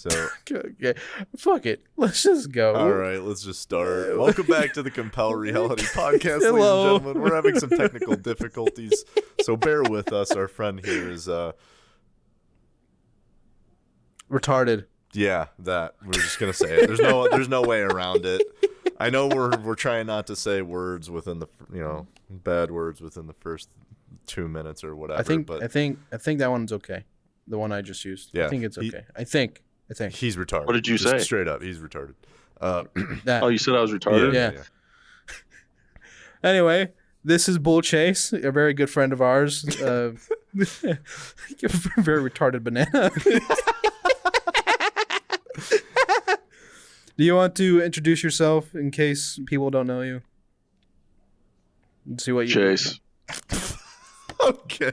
So Okay, fuck it. Let's just go. all right, let's just start. Welcome back to the Compel Reality Podcast, Hello. ladies and gentlemen. We're having some technical difficulties, so bear with us. Our friend here is Retarded. yeah, that we're just gonna say it. There's no way around it. I know we're trying not to say words within the bad words within the first 2 minutes or whatever. I think that one's okay. The one I just used. Yeah, I think it's okay. I think he's retarded. What did you Just say? Straight up, he's retarded. that. Oh, you said I was retarded? Yeah. Anyway, this is Bull Chase, a very good friend of ours. Very retarded banana. Do you want to introduce yourself in case people don't know you? Let's see what you Chase. Okay.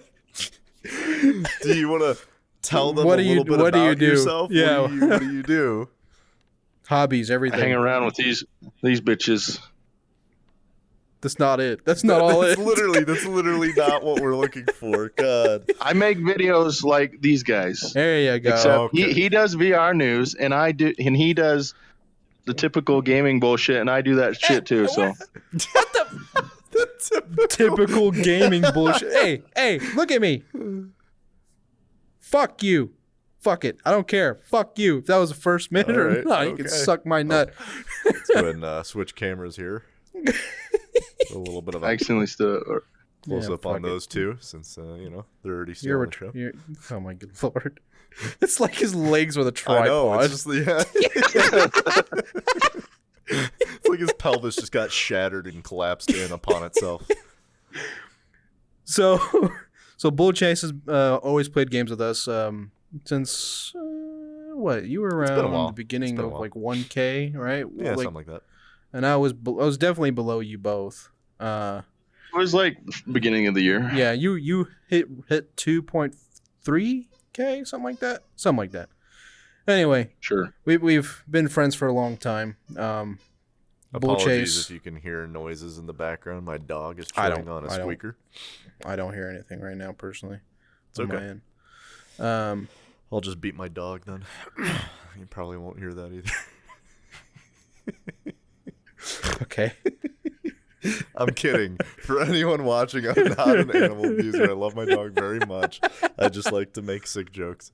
Do you want to tell them What a do you- little bit what do you about do? yourself? Yeah. What do you do? Hobbies, I everything. hang around with these bitches. That's not it. That's not all it. That's literally not what we're looking for. God. I make videos like these guys. There you go. Except Okay. he does VR news and he does the typical gaming bullshit and I do that shit too. So Typical gaming bullshit. Hey, look at me. Fuck you. Fuck it. I don't care. Fuck you. If that was the first minute All or right, not, you okay. can suck my nut. Let's go ahead and switch cameras here. A little bit of I a accidentally stood. close Yeah, up on fuck it. those two, since they're already still You're, on the show. you're oh my good lord. It's like his legs with a I know. tripod. It's just it's like his pelvis just got shattered and collapsed in upon itself. So Bull Chase has always played games with us since what? You were been a around while. the beginning been a of while. like 1K, right? Yeah, Like, something like that. and I was definitely below you both. It was like the beginning of the year. Yeah, you hit 2.3K, something like that. Anyway, Sure. we've been friends for a long time. Bull Apologies Chase. if you can hear noises in the background. My dog is I chewing don't- on a I don't. squeaker. I don't hear anything right now personally. It's on my okay. end. I'll just beat my dog then. You probably won't hear that either. Okay. I'm kidding. For anyone watching, I'm not an animal abuser. I love my dog very much. I just like to make sick jokes.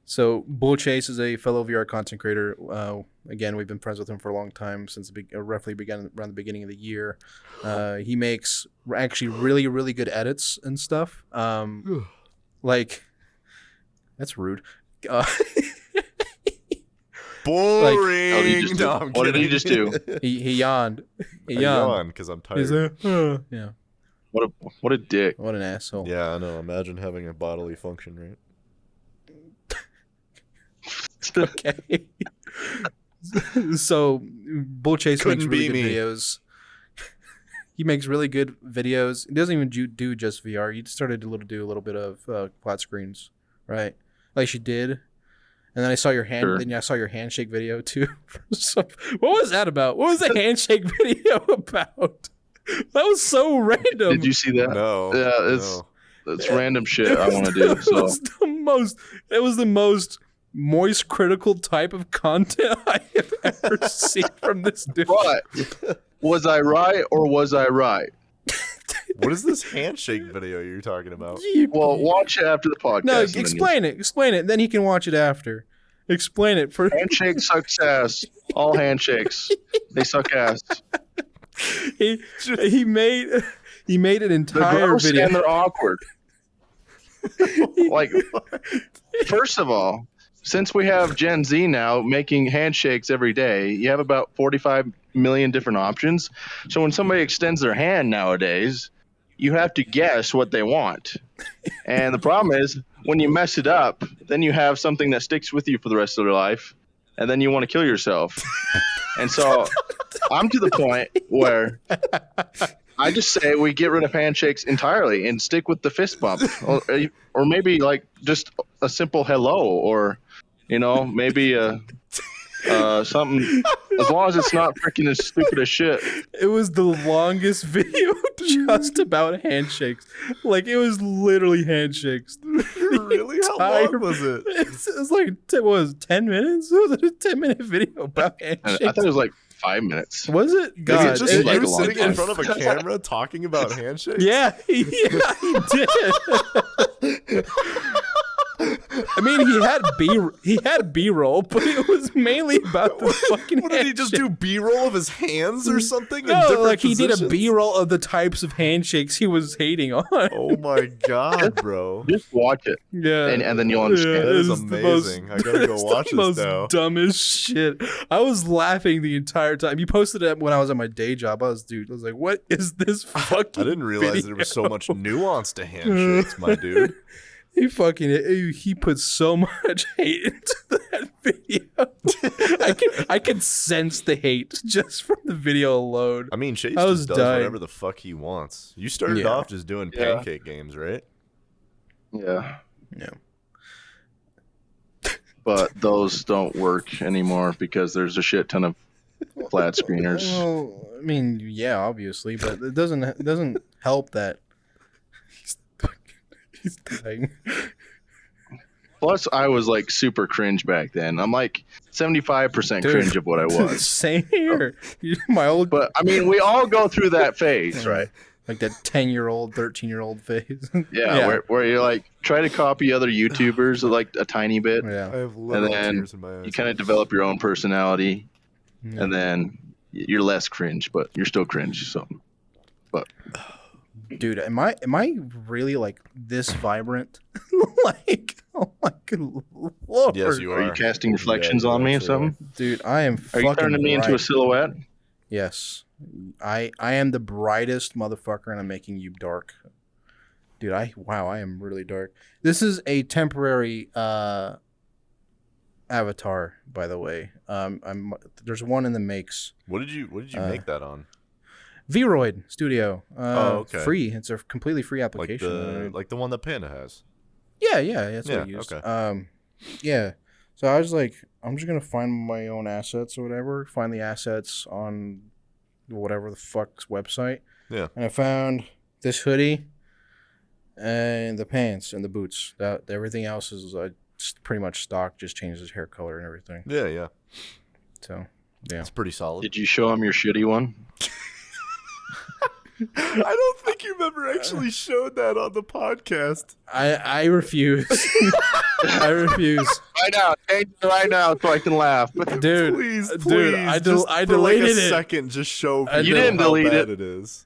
So Bull Chase is a fellow VR content creator. Again, we've been friends with him for a long time, since roughly began around the beginning of the year. He makes actually really, really good edits and stuff. Like, that's rude. Boring. What did he just do? No, I'm What did he kidding. just do? He yawned. He I yawned. yawn because I'm He's tired. yeah. What a dick. What an asshole. Yeah, I know. Imagine having a bodily function, right? Okay. So Bull Chase makes Couldn't really be good me. videos. He makes really good videos. He doesn't even do just VR. He started to do a little bit of flat screens, right? Like she did. And then I saw your hand. Sure. Then I saw your handshake video too. What was that about? What was the handshake video about? That was so random. Did you see that? No. Yeah, no. it's random shit I want to do. It So was the most moist, critical type of content I have ever seen from this dude. what? Was I right or was I right? What is this handshake video you're talking about? Well, watch it after the podcast. No, and then explain it. Explain it. Then he can watch it after. Explain it for. Handshake sucks ass. All handshakes. They suck ass. he made an They're entire gross video. and they're awkward. Like, first of all, since we have Gen Z now making handshakes every day, you have about 45 million different options. So when somebody extends their hand nowadays, you have to guess what they want. And the problem is, when you mess it up, then you have something that sticks with you for the rest of their life, and then you want to kill yourself. And so I'm to the point where I just say we get rid of handshakes entirely and stick with the fist bump, or maybe like just a simple hello, or maybe something As long as it's not freaking as stupid as shit. It was the longest video just about handshakes. Like, it was literally handshakes. Really? How long was it? It was like, what was it, 10 minutes? It was a 10-minute video about handshakes. I thought it was like 5 minutes. Was it? Is God, it just it- you like a long sitting in time. front of a camera talking about handshakes? Yeah, he did. I mean, he had B-roll, but it was mainly about the fucking. What did he just do? B-roll of his hands or something? in No, different like he did a positions? B-roll of the types of handshakes he was hating on. Oh my god, bro! Just watch it. Yeah, And then you'll understand. That is it the amazing. I gotta go it's watch the this most now. dumbest shit. I was laughing the entire time. You posted it when I was at my day job. I was like, "What is this fucking?" I didn't realize video? there was so much nuance to handshakes, my dude. He put so much hate into that video. I can sense the hate just from the video alone. I mean, Chase I was just does dying. whatever the fuck he wants. You started Yeah. off just doing Yeah. pancake games, right? Yeah. Yeah. But those don't work anymore because there's a shit ton of flat screeners. Well, I mean, yeah, obviously, but it doesn't help that he's dying. Plus, I was like super cringe back then. I'm like 75% Dude. cringe of what I was. Same here. My old, But I mean, we all go through that phase, right? like that 10-year-old, 13-year-old phase. Yeah, Where you like try to copy other YouTubers like a tiny bit. Yeah. have literal then tears in my eyes. You kind of develop your own personality, and then you're less cringe, but you're still cringe. So, Dude, am I really like this vibrant? Like, oh my good lord. Yes, you are you are. casting reflections Yeah, on me or absolutely. something? Dude, I am Are fucking you turning me into a bright. silhouette? Yes. I am the brightest motherfucker and I'm making you dark. Dude, I am really dark. This is a temporary avatar, by the way. There's one in the makes. What did you make that on? Vroid Studio. Okay. Free. It's a completely free Like application. the one that Panda has. Yeah, that's what Yeah, I used. okay. Yeah. So I was like, I'm just gonna find my own assets or whatever. Find the assets on whatever the fuck's website. Yeah. And I found this hoodie and the pants and the boots. That everything else is pretty much stock. Just changes his hair color and everything. Yeah. So yeah. It's pretty solid. Did you show him your shitty one? I don't think you've ever actually showed that on the podcast. I refuse. I refuse, Right now, change it right now, so I can laugh. dude. Please, dude, I just for deleted like a it. second, just show I people You didn't how delete bad it. it is.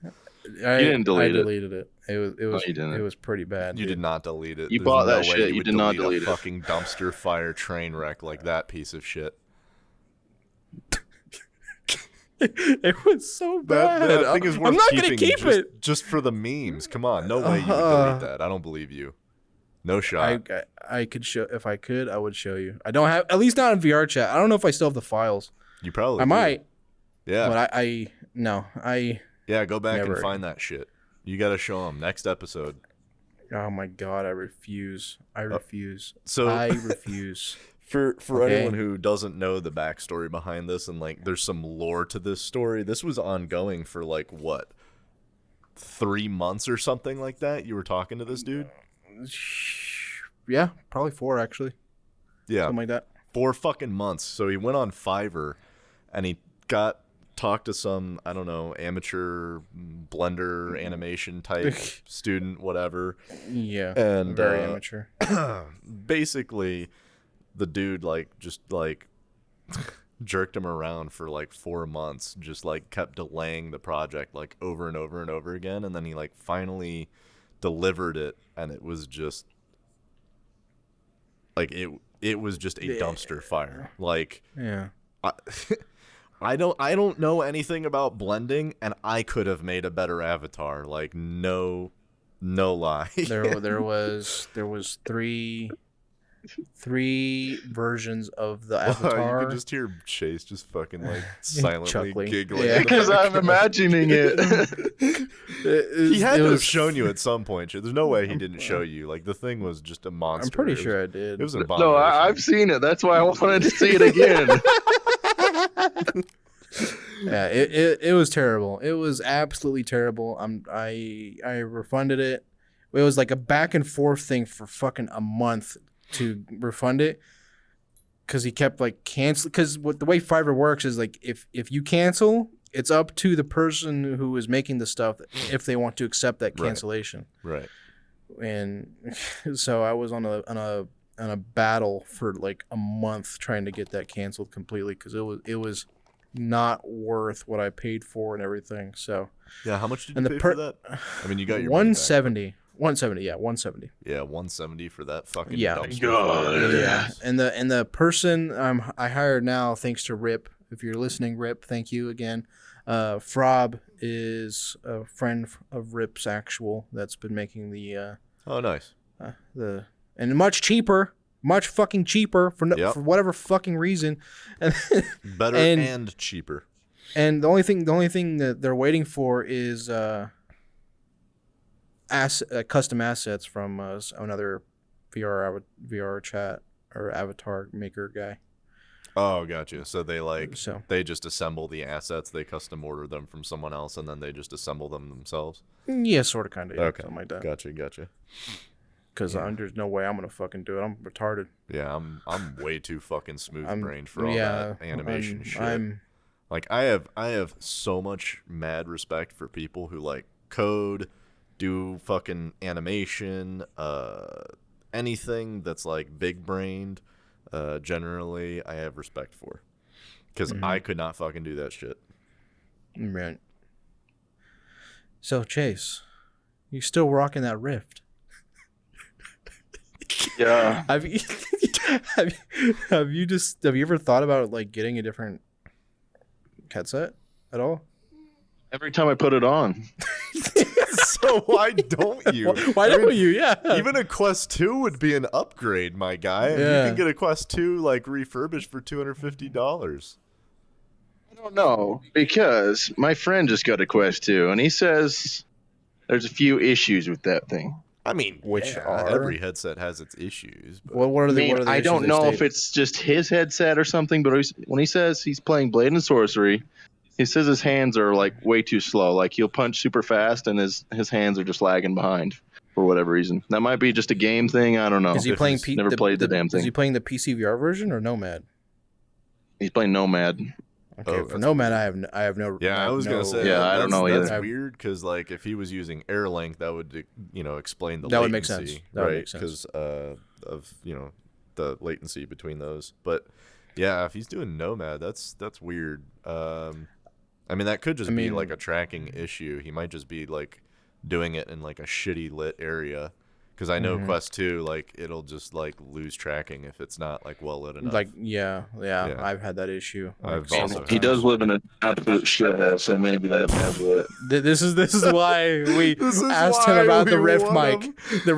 I didn't delete I it. deleted it. It was you didn't. it was pretty bad. You dude. did not delete it. You There's bought no that way shit. You You would did not delete delete a it. fucking dumpster fire train wreck like that piece of shit. It was so bad. That thing is worth I'm not gonna keeping keep just, it. just for the memes. Come on, no way you would delete that. I don't believe you. No shot. I could show if I could. I would show you. I don't have, at least not in vrchat. I don't know if I still have the files. You probably I do. might, Yeah. but I Yeah, go back Never. and find that shit. You got to show them next episode. Oh my god, I refuse. I refuse. So I refuse. for Okay. anyone who doesn't know the backstory behind this and like there's some lore to this story, this was ongoing for like what? 3 months or something like that. You were talking to this dude? Yeah, probably 4 actually. Yeah. Something like that. 4 fucking months. So he went on Fiverr and he talked to some, I don't know, amateur Blender animation type student, whatever. Yeah. And very amateur. basically the dude just jerked him around for like 4 months, just like kept delaying the project like over and over and over again, and then he like finally delivered it, and it was just like it was just a dumpster fire. Like Yeah. I don't know anything about blending, and I could have made a better avatar. Like no lie. There was three versions of the avatar. You can just hear Chase just fucking like silently Chuckling. giggling. Yeah. Because I'm imagining it. He had to have was- shown you at some point. There's no way he didn't show you. Like the thing was just a monster. I'm pretty It was- sure I did. It was an No, abomination. I've seen it. That's why I wanted to see it again. Yeah, it was terrible. It was absolutely terrible. I refunded it. It was like a back and forth thing for fucking a month to refund it, because he kept like cancel. Because the way Fiverr works is like if you cancel, it's up to the person who is making the stuff if they want to accept that cancellation. Right. And so I was on a battle for like a month trying to get that canceled completely, because it was not worth what I paid for and everything. So yeah, how much did you pay for that? I mean, you got your 170. 170, yeah, 170. Yeah, 170 for that fucking Yeah. dumpster. Yeah, and the person I hired now, thanks to Rip. If you're listening, Rip, thank you again. Frob is a friend of Rip's actual that's been making the Oh, nice. and much fucking cheaper for whatever fucking reason, and Better and cheaper. And the only thing that they're waiting for is custom assets from another VR chat or avatar maker guy. Oh, gotcha. So they just assemble the assets, they custom order them from someone else, and then they just assemble them themselves? Yeah, sort of, kind of. Yeah, okay. Something like that. Gotcha. Because there's no way I'm gonna fucking do it. I'm retarded. Yeah, I'm way too fucking smooth-brained for all that animation shit. Like, I have so much mad respect for people who, like, code, do fucking animation, anything that's, like, big-brained. Generally, I have respect for, because I could not fucking do that shit. Right. So Chase, you still rocking that Rift? Yeah. have you ever thought about like getting a different headset at all? Every time I put it on. So why don't you? Why don't you? Yeah. Even a Quest 2 would be an upgrade, my guy. Yeah. You can get a Quest 2 like refurbished for $250. I don't know, because my friend just got a Quest 2, and he says there's a few issues with that thing. I mean, which are every headset has its issues. But what are the I don't know if it's just his headset or something, but when he says he's playing Blade and Sorcery, he says his hands are like way too slow. Like he'll punch super fast, and his hands are just lagging behind for whatever reason. That might be just a game thing. I don't know. Is he playing? Never played the damn thing. Is he playing the PC VR version or Nomad? He's playing Nomad. Okay, for Nomad, I have no. Yeah, I was gonna say. Yeah, I don't know either. That's weird, because like if he was using AirLink, that would explain the that latency, would make sense. That would make sense. Because of the latency between those. But yeah, if he's doing Nomad, that's weird. I mean, that could just be like a tracking issue. He might just be like doing it in like a shitty lit area. Because I know Quest 2, like, it'll just, like, lose tracking if it's not, like, well lit enough. Like, yeah, I've had that issue. He does live in an absolute shit house, so maybe that's what. This is why we asked him about the Rift mic. The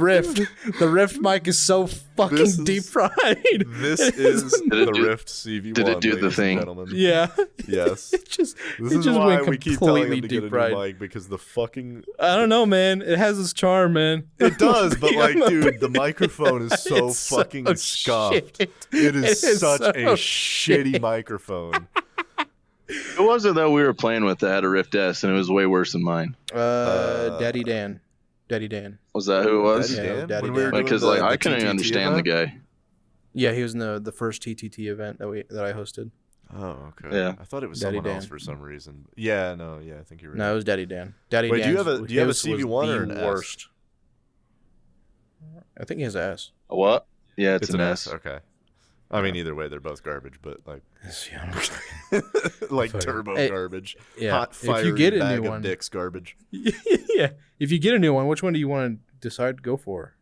Rift mic is so fucking deep fried. This is the Rift CV1. Did it do the thing? Yeah. Yes. This is why we keep telling him to get a new mic, because the fucking... I don't know, man. It has its charm, man. It does, but like, dude, the microphone is so fucking scuffed. It is such a shitty microphone. It wasn't though. We were playing with that at Rift S, and it was way worse than mine. Daddy Dan. Was that who it was? Daddy Dan. Because like I couldn't even understand the guy. Yeah, he was in the first TTT event that I hosted. Oh, okay. Yeah. I thought it was Daddy someone Dan. else for some reason. Yeah, I think you're right. No, it was Daddy Dan. Wait, do you have a CV1 or an worst. I think he has an S. A what? Yeah, it's an S. Okay. I mean, either way, they're both garbage, but like, Yeah. like turbo garbage. Yeah. Hot fire if you get a bag new of one, dicks garbage. Yeah. If you get a new one, which one do you want to decide to go for?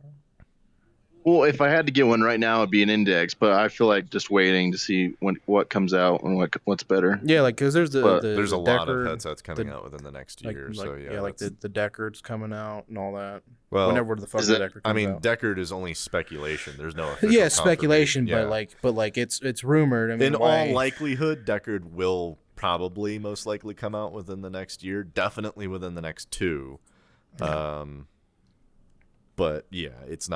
Well, if I had to get one right now, it'd be an Index, but I feel like just waiting to see what comes out and what's better. Yeah, like because there's there's a lot Deckard, of headsets coming out within the next year. So yeah, like the Deckard's coming out and all that. Well, whenever the fuck the Deckard comes I mean, out. Deckard is only speculation. There's no official yeah, speculation, confirmation. but like it's rumored. I mean, in all likelihood, Deckard will probably most likely come out within the next year. Definitely within the next 2. Yeah. But yeah, it's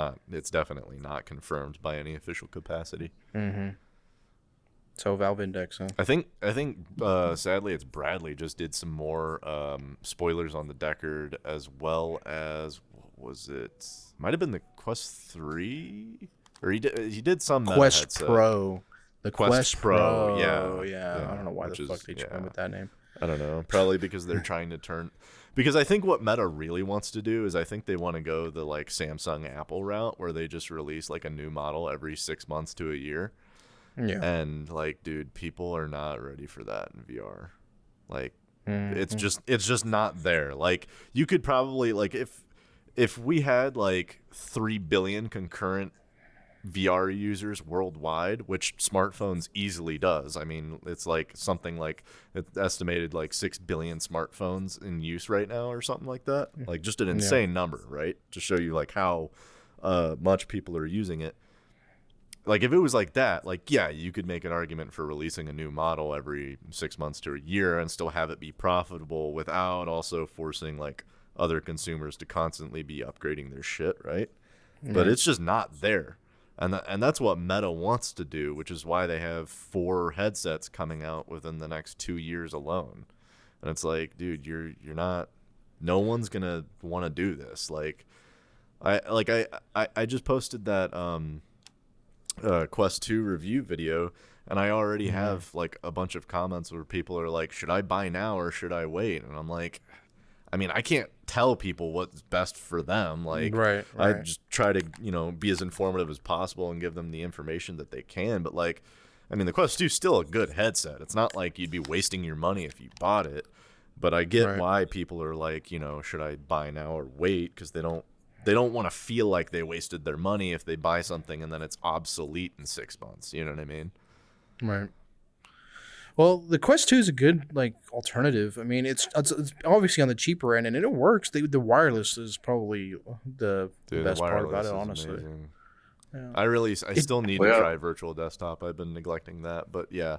definitely not confirmed by any official capacity. Mm-hmm. So Valve Index, huh? I think sadly it's Bradley just did some more spoilers on the Deckard, as well as what was it? Might have been the Quest 3, or he did some meta Quest headset. Pro. The Quest Pro. Yeah. I don't know why Which the fuck is- they yeah. went with that name. I don't know. Probably because they're trying to turn. Because I think what Meta really wants to do is I think they want to go the like Samsung Apple route, where they just release like a new model every 6 months to a year. Yeah. And like, dude, people are not ready for that in VR. Like, Mhm. it's just not there. Like, you could probably like if we had like 3 billion concurrent VR users worldwide, which smartphones easily does. I mean, it's like something like it's estimated like 6 billion smartphones in use right now or something like that. Like just an insane number, right? To show you like how much people are using it. Like if it was like that, like yeah, you could make an argument for releasing a new model every 6 months to a year and still have it be profitable without also forcing like other consumers to constantly be upgrading their shit, right? But it's just not there. And that's what Meta wants to do, which is why they have 4 headsets coming out within the next 2 years alone. And it's like, dude, you're not. No one's gonna want to do this. Like, I just posted that Quest 2 review video, and I already have like a bunch of comments where people are like, should I buy now or should I wait? And I'm like, I mean, I can't tell people what's best for them. Like, Right. I just try to, be as informative as possible and give them the information that they can. But like, I mean, the Quest 2 is still a good headset. It's not like you'd be wasting your money if you bought it. But I get why people are like, should I buy now or wait? Because they don't want to feel like they wasted their money if they buy something and then it's obsolete in 6 months. You know what I mean? Right. Well, the Quest 2 is a good like alternative. I mean, it's obviously on the cheaper end, and it works. The wireless is probably the best part about it, honestly. Yeah. I still need to try virtual desktop. I've been neglecting that, but yeah,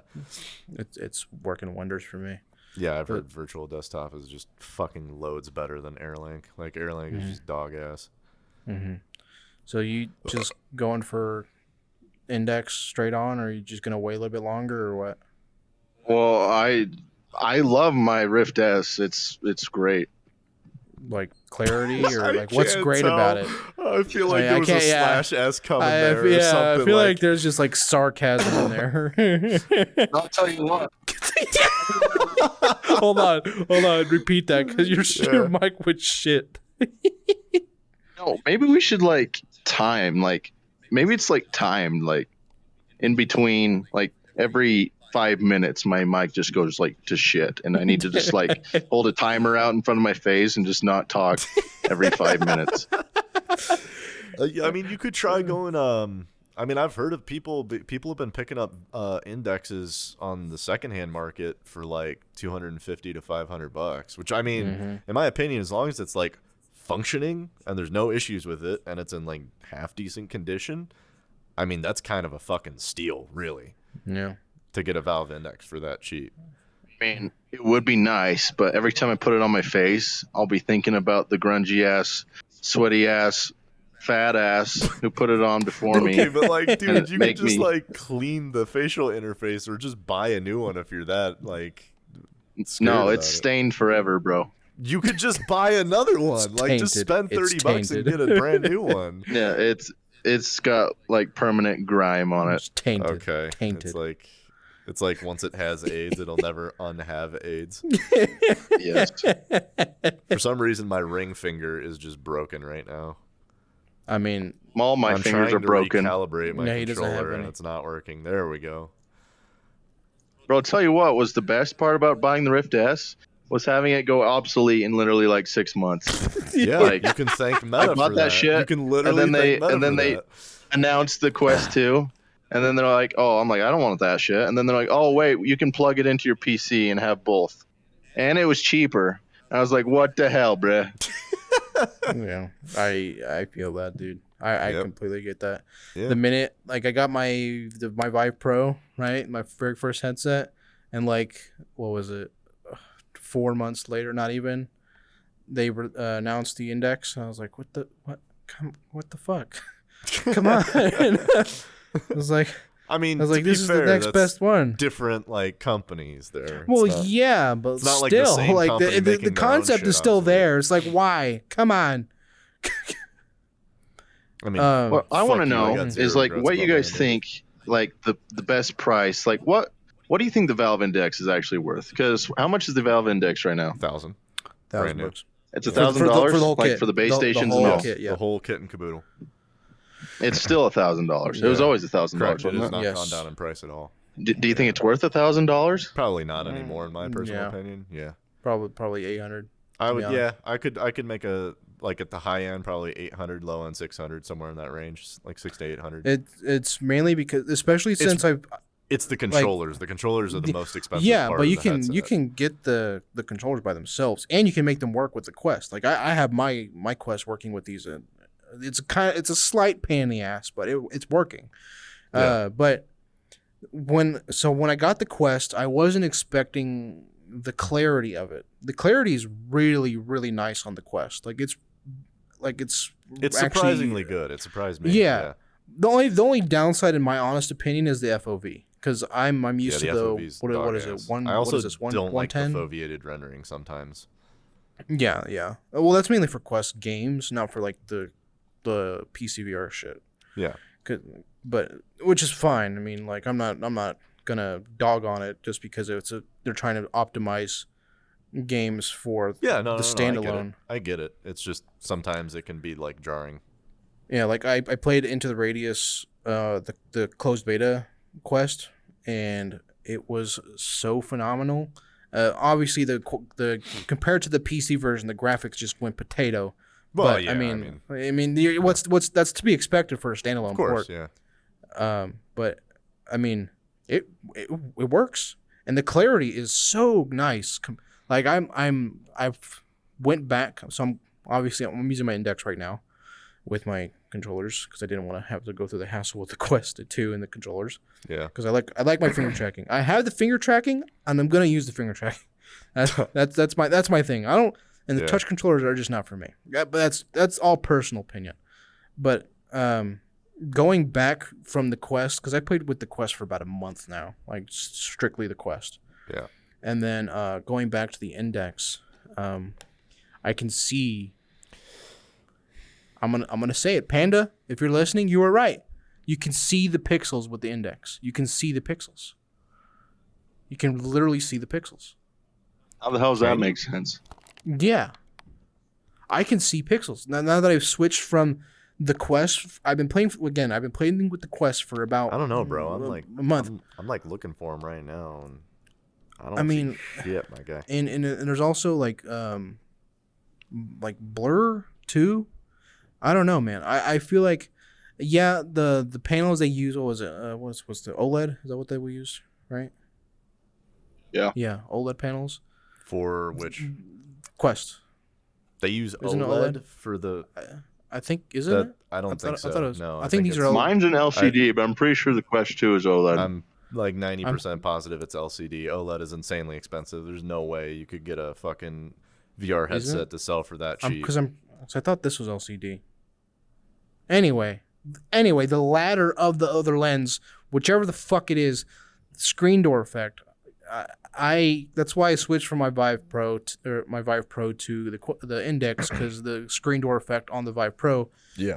it's working wonders for me. Yeah, I've heard virtual desktop is just fucking loads better than AirLink. Like AirLink is just dog ass. Mm-hmm. So you just going for Index straight on, or are you just gonna wait a little bit longer, or what? Well, I love my Rift S. It's great. Like clarity, or like what's great about it? I feel like there was a slash S coming there or something. I feel like there's just like sarcasm in there. I'll tell you what. hold on. Repeat that, because your mic was shit. No, maybe we should like time, like maybe it's like timed, like in between, like every 5 minutes my mic just goes like to shit, and I need to just like hold a timer out in front of my face and just not talk every 5 minutes. I mean, you could try going. I mean, I've heard of people have been picking up indexes on the secondhand market for like $250 to $500, which I mean, in my opinion, as long as it's like functioning and there's no issues with it and it's in like half decent condition, I mean, that's kind of a fucking steal, really. Yeah. To get a Valve Index for that cheap. I mean, it would be nice, but every time I put it on my face, I'll be thinking about the grungy ass, sweaty ass, fat ass who put it on before me. Okay, but like, dude, you can just like clean the facial interface or just buy a new one if you're that like. No, it's stained forever, bro. You could just buy another one. Like, just spend $30 and get a brand new one. Yeah, it's got like permanent grime on it. It's tainted. Okay, Tainted. It's like once it has AIDS, it'll never unhave AIDS. Yes. For some reason, my ring finger is just broken right now. I mean, all my fingers are broken. I'm trying to recalibrate my No, he doesn't have controller, any. and it's not working. There we go. Bro, I'll tell you what was the best part about buying the Rift S was having it go obsolete in literally like 6 months. Yeah, Like, you can thank Meta I bought for that shit, You can literally and then thank Meta for they that. announced the Quest 2, and then they're like, oh, I'm like, I don't want that shit. And then they're like, oh, wait, you can plug it into your PC and have both. And it was cheaper. I was like, what the hell, bruh? yeah, I feel that, dude. I Yep. completely get that. Yeah. The minute like I got my Vive Pro, right, my very first headset, and like what was it, 4 months later, not even, they announced the Index. And I was like, what the fuck? Come on. I was like, I mean, I was to like, be this is fair, the next that's best one. Different like companies there. Well, It's not, yeah, but it's not still, like the same like company the making their own concept shit, is still obviously. there. It's like, why? Come on. I mean, What I want to fuck you, I know got zero is like regrets what you about guys buying it. think, like the best price. Like what do you think the Valve Index is actually worth? Because how much is the Valve Index right now? 1,000. Brand new. $1,000. It's For the $1,000, whole like kit. for the base The stations whole and all. kit, yeah. The whole kit and caboodle. It's still $1,000. It was Yeah. always $1,000, Correct. It wasn't has it? not Yes. gone down in price at all. Do you think it's worth $1,000? Probably not anymore, in my personal yeah. opinion. Yeah. Probably 800. I to would. be Yeah. I could make a like at the high end probably 800, low end 600, somewhere in that range, like 600 to 800. It's mainly because, especially since It's the controllers. The controllers are the most expensive. yeah, part but of you the can headset. get the controllers by themselves, and you can make them work with the Quest. Like I have my Quest working with these. It's a slight pain in the ass, but it's working. Yeah. But when I got the Quest, I wasn't expecting the clarity of it. The clarity is really, really nice on the Quest. It's It's actually, surprisingly good. It surprised me. Yeah. The only downside, in my honest opinion, is the FOV, because I'm used to the FOV's what dog is it ass. one I also what is this one don't like the 110? foveated rendering sometimes. Yeah. Well, that's mainly for Quest games, not for like the PC VR shit. Yeah. But which is fine. I mean, like I'm not gonna dog on it just because they're trying to optimize games for Yeah. No. the standalone. I get it. It's just sometimes it can be like jarring. Yeah, like I played Into the Radius, the closed beta Quest, and it was so phenomenal. Obviously, the compared to the PC version, the graphics just went potato. Well, But yeah. I mean, what's that's to be expected for a standalone of course, port. yeah. But I mean, it works, and the clarity is so nice. Like I've went back, so I'm using my Index right now with my controllers because I didn't want to have to go through the hassle with the Quest 2 and the controllers. Yeah. Because I like my finger tracking. I have the finger tracking, and I'm gonna use the finger tracking. That's my thing. I don't, and the touch controllers are just not for me. But that's all personal opinion. But going back from the Quest, because I played with the Quest for about a month now, like strictly the Quest. Yeah. And then going back to the Index, I can see. I'm gonna say it, Panda. If you're listening, you were right. You can see the pixels with the Index. You can see the pixels. You can literally see the pixels. How the hell does that make sense? Yeah, I can see pixels now that I've switched from the Quest. I've been playing with the Quest for about. I don't know, bro. I'm like a month. I'm like looking for them right now, and I don't. I mean, see shit, my guy. And there's also like Blur too. I don't know, man. I feel like, yeah, the panels they use. What was it? What's the OLED? Is that what they will use? Right. Yeah. Yeah, OLED panels. For which Quest. they use Isn't it OLED for the. I think isn't it? I don't think so. I thought it was, No, I think these are it's- all. Mine's an LCD, but I'm pretty sure the Quest 2 is OLED. I'm like 90% positive it's LCD. OLED is insanely expensive. There's no way you could get a fucking VR Isn't headset to sell for that cheap. So I thought this was LCD. Anyway, the ladder of the other lens, whichever the fuck it is, screen door effect. That's why I switched from my Vive Pro to the Index, because the screen door effect on the Vive Pro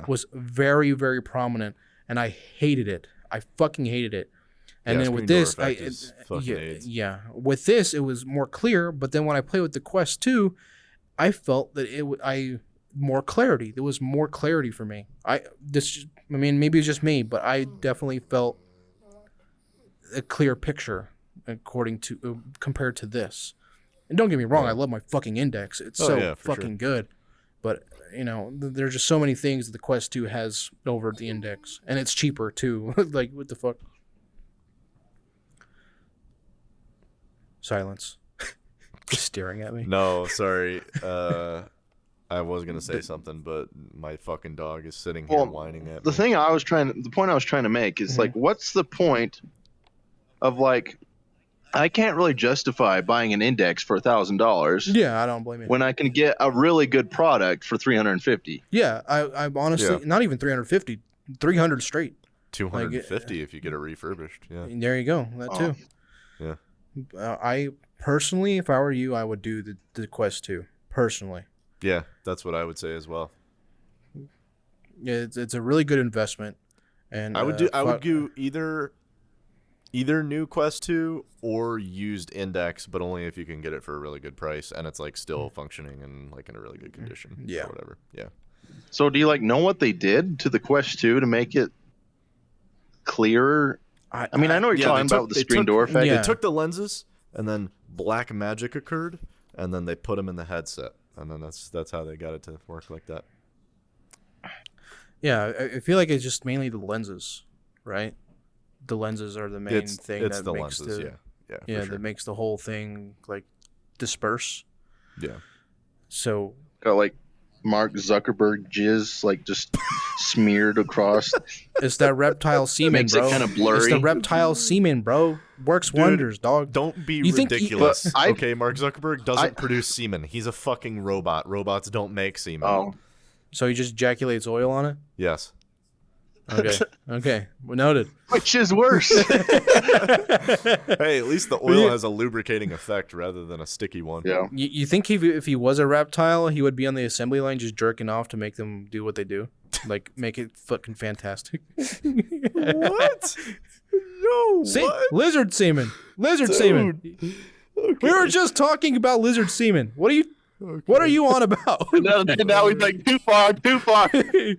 was very, very prominent, and I hated it. I fucking hated it. And then with this, with this it was more clear. But then when I played with the Quest 2, I felt that more clarity. There was more clarity for me. Maybe it's just me, but I definitely felt a clear picture compared to this. And don't get me wrong, I love my fucking Index. It's fucking good. But there's just so many things that the Quest 2 has over the Index, and it's cheaper too. Like, what the fuck? Silence. Just staring at me. No, sorry. I was gonna say something, but my fucking dog is sitting here whining at me. The point I was trying to make is like, what's the point of like, I can't really justify buying an Index for $1,000. Yeah, I don't blame you. When I can get a really good product for $350. Yeah, I'm honestly not even 350, 300 straight. $250 if you get it refurbished. Yeah. There you go. That too. Yeah. I personally, if I were you, I would do the Quest 2. Personally. Yeah, that's what I would say as well. Yeah, it's a really good investment. And I would do either new Quest 2 or used Index, but only if you can get it for a really good price and it's like still functioning and like in a really good condition. Yeah. Or whatever. Yeah. So do you like know what they did to the Quest 2 to make it clearer? I mean, I know what you're talking about with the screen door effect. Yeah. They took the lenses and then black magic occurred and then they put them in the headset. And then that's how they got it to work like that. Yeah, I feel like it's just mainly the lenses, right? The lenses are the main thing it's that the makes lenses, yeah, for sure. that makes the whole thing like disperse. Yeah. So Got like Mark Zuckerberg jizz like just smeared across. it's that reptile semen, Makes it bro. kinda blurry. It's the reptile semen, bro. Works wonders, dog. Don't be You think ridiculous. But okay, Mark Zuckerberg doesn't produce semen. He's a fucking robot. Robots don't make semen. Oh, So he just ejaculates oil on it? Yes. Okay. Okay. Well, noted. which is worse? Hey, at least the oil has a lubricating effect rather than a sticky one. Yeah. You think if he was a reptile, he would be on the assembly line just jerking off to make them do what they do? Like, make it fucking fantastic. What? No. What? Lizard semen. Lizard semen. Okay. We were just talking about lizard semen. What are you on about? And now he's like, too far, too far. We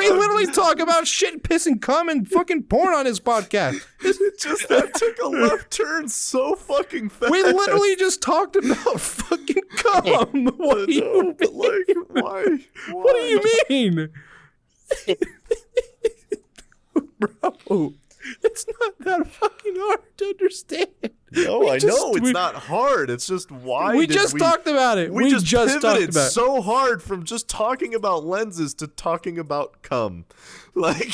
literally talk about shit, piss, and cum and fucking porn on his podcast. It just that took a left turn so fucking fast. We literally just talked about fucking cum. What do you but like, why? What do you mean? Bro, it's not that fucking hard to understand. No, I know it's not hard. It's just why we just talked about it. We just talked pivoted about it. so hard from just talking about lenses to talking about cum. Like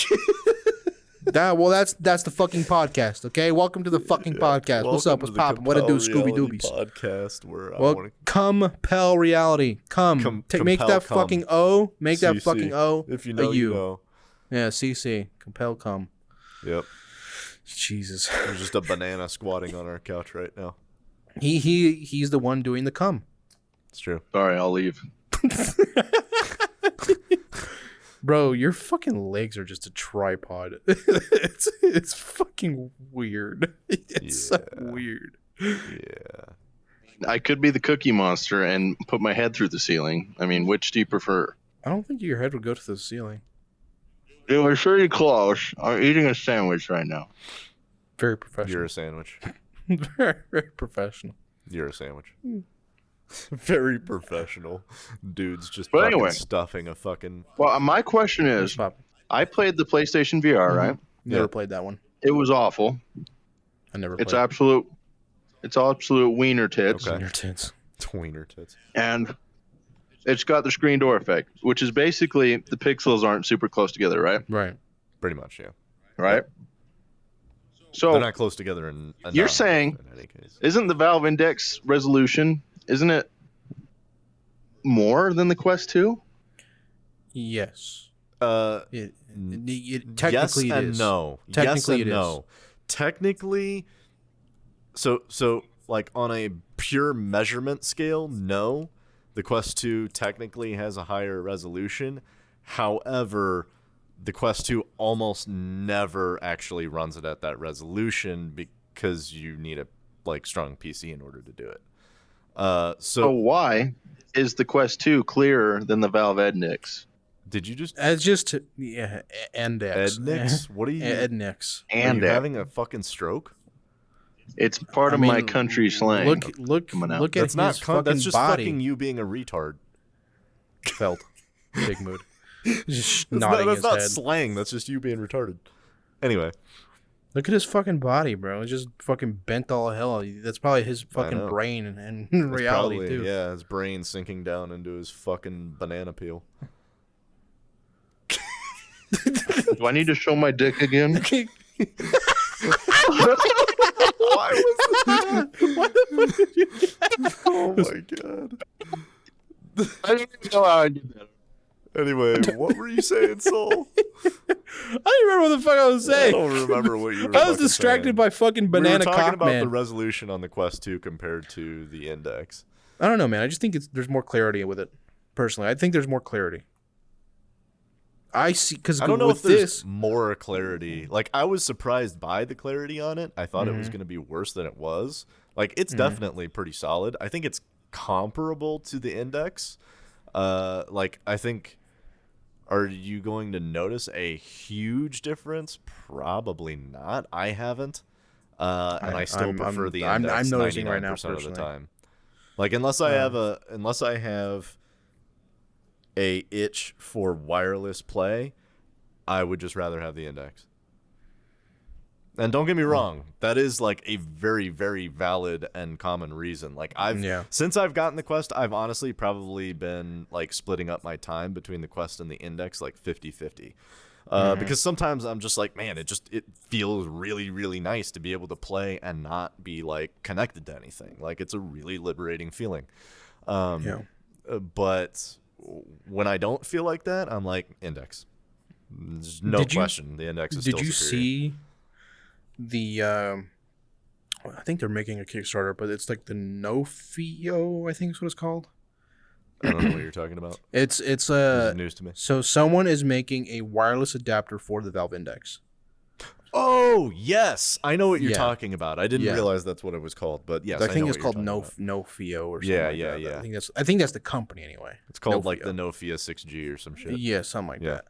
That's the fucking podcast, okay? Welcome to the fucking podcast. What's up? What's poppin'? What it do, Scooby Doobies? Podcast where Compel reality. Make that cum. fucking O. Make that CC. fucking O. If you know, a you U. know. Yeah, CC. Compel cum. Yep. Jesus. There's just a banana squatting on our couch right now. He's the one doing the cum. It's true. Sorry, I'll leave. Bro, your fucking legs are just a tripod. It's fucking weird. It's so weird. Yeah. I could be the Cookie Monster and put my head through the ceiling. I mean, which do you prefer? I don't think your head would go to the ceiling. It was pretty close. I'm eating a sandwich right now. Very professional. You're a sandwich. very, very professional. You're a sandwich. Very professional. Dude's just But fucking anyway. stuffing a fucking... Well, my question is, I played the PlayStation VR, right? Never Yeah. played that one. It was awful. I never played It's absolute wiener tits. Okay. your tits. tweener tits. And it's got the screen door effect, which is basically the pixels aren't super close together, right? Right. Pretty much, yeah. Right? So They're not close together in You're saying- in any case. isn't the Valve Index resolution, isn't it more than the Quest 2? Yes. Yes Technically it and is. no. Technically yes and it is. no. Technically, so like on a pure measurement scale, no. The Quest 2 technically has a higher resolution. However, the Quest 2 almost never actually runs it at that resolution because you need a like strong PC in order to do it. So why is the Quest 2 clearer than the Valve Index? did you just It's just Index. Ednix? What are you? Ednix. Are you having a fucking stroke? It's part of my country slang. Look coming out. at That's not his fucking that's just body. fucking you being a retard. Felt. Big mood. Just That's nodding not, his that's not head. slang. That's just you being retarded. Anyway, Look at his fucking body, bro. It's just fucking bent all hell. That's probably his fucking know. brain and it's reality probably, too. yeah, his brain sinking down into his fucking banana peel. Do I need to show my dick again? Why was that? What the fuck did you Oh my god. I don't even know how I did that. Anyway, what were you saying, Soul? don't remember what the fuck I was I saying. don't remember what you were I was fucking distracted saying. by fucking We were banana talking cock about man. the resolution on the Quest 2 compared to the Index. I don't know, man. I just think there's more clarity with it. Personally, I think there's more clarity. I see, because I don't know with if there's this, more clarity. Like, I was surprised by the clarity on it. I thought it was Mhm. going to be worse than it was. Like, it's Mhm. definitely pretty solid. I think it's comparable to the Index. Like, I think, are you going to notice a huge difference? Probably not. I haven't. And I still prefer the Index I'm noticing right now 99% of the personally. time. Like, unless I have a itch for wireless play, I would just rather have the Index. And don't get me wrong, that is like a very, very valid and common reason. Like since I've gotten the Quest, I've honestly probably been like splitting up my time between the Quest and the Index like 50-50. Because sometimes I'm just like, man, it feels really, really nice to be able to play and not be like connected to anything. Like it's a really liberating feeling. But when I don't feel like that, I'm like Index. There's no question. The Index is still superior. Did you see the? I think they're making a Kickstarter, but it's like the Nofio, I think is what it's called. I don't know what you're talking about. It's This is news to me. So someone is making a wireless adapter for the Valve Index. Oh yes, I know what you're talking about. I didn't realize that's what it was called, but yes, I think it's called Nofio or something. Yeah. I think that's the company anyway. It's called Nofio. like the Nofia 6G or some shit. Yeah, something like that.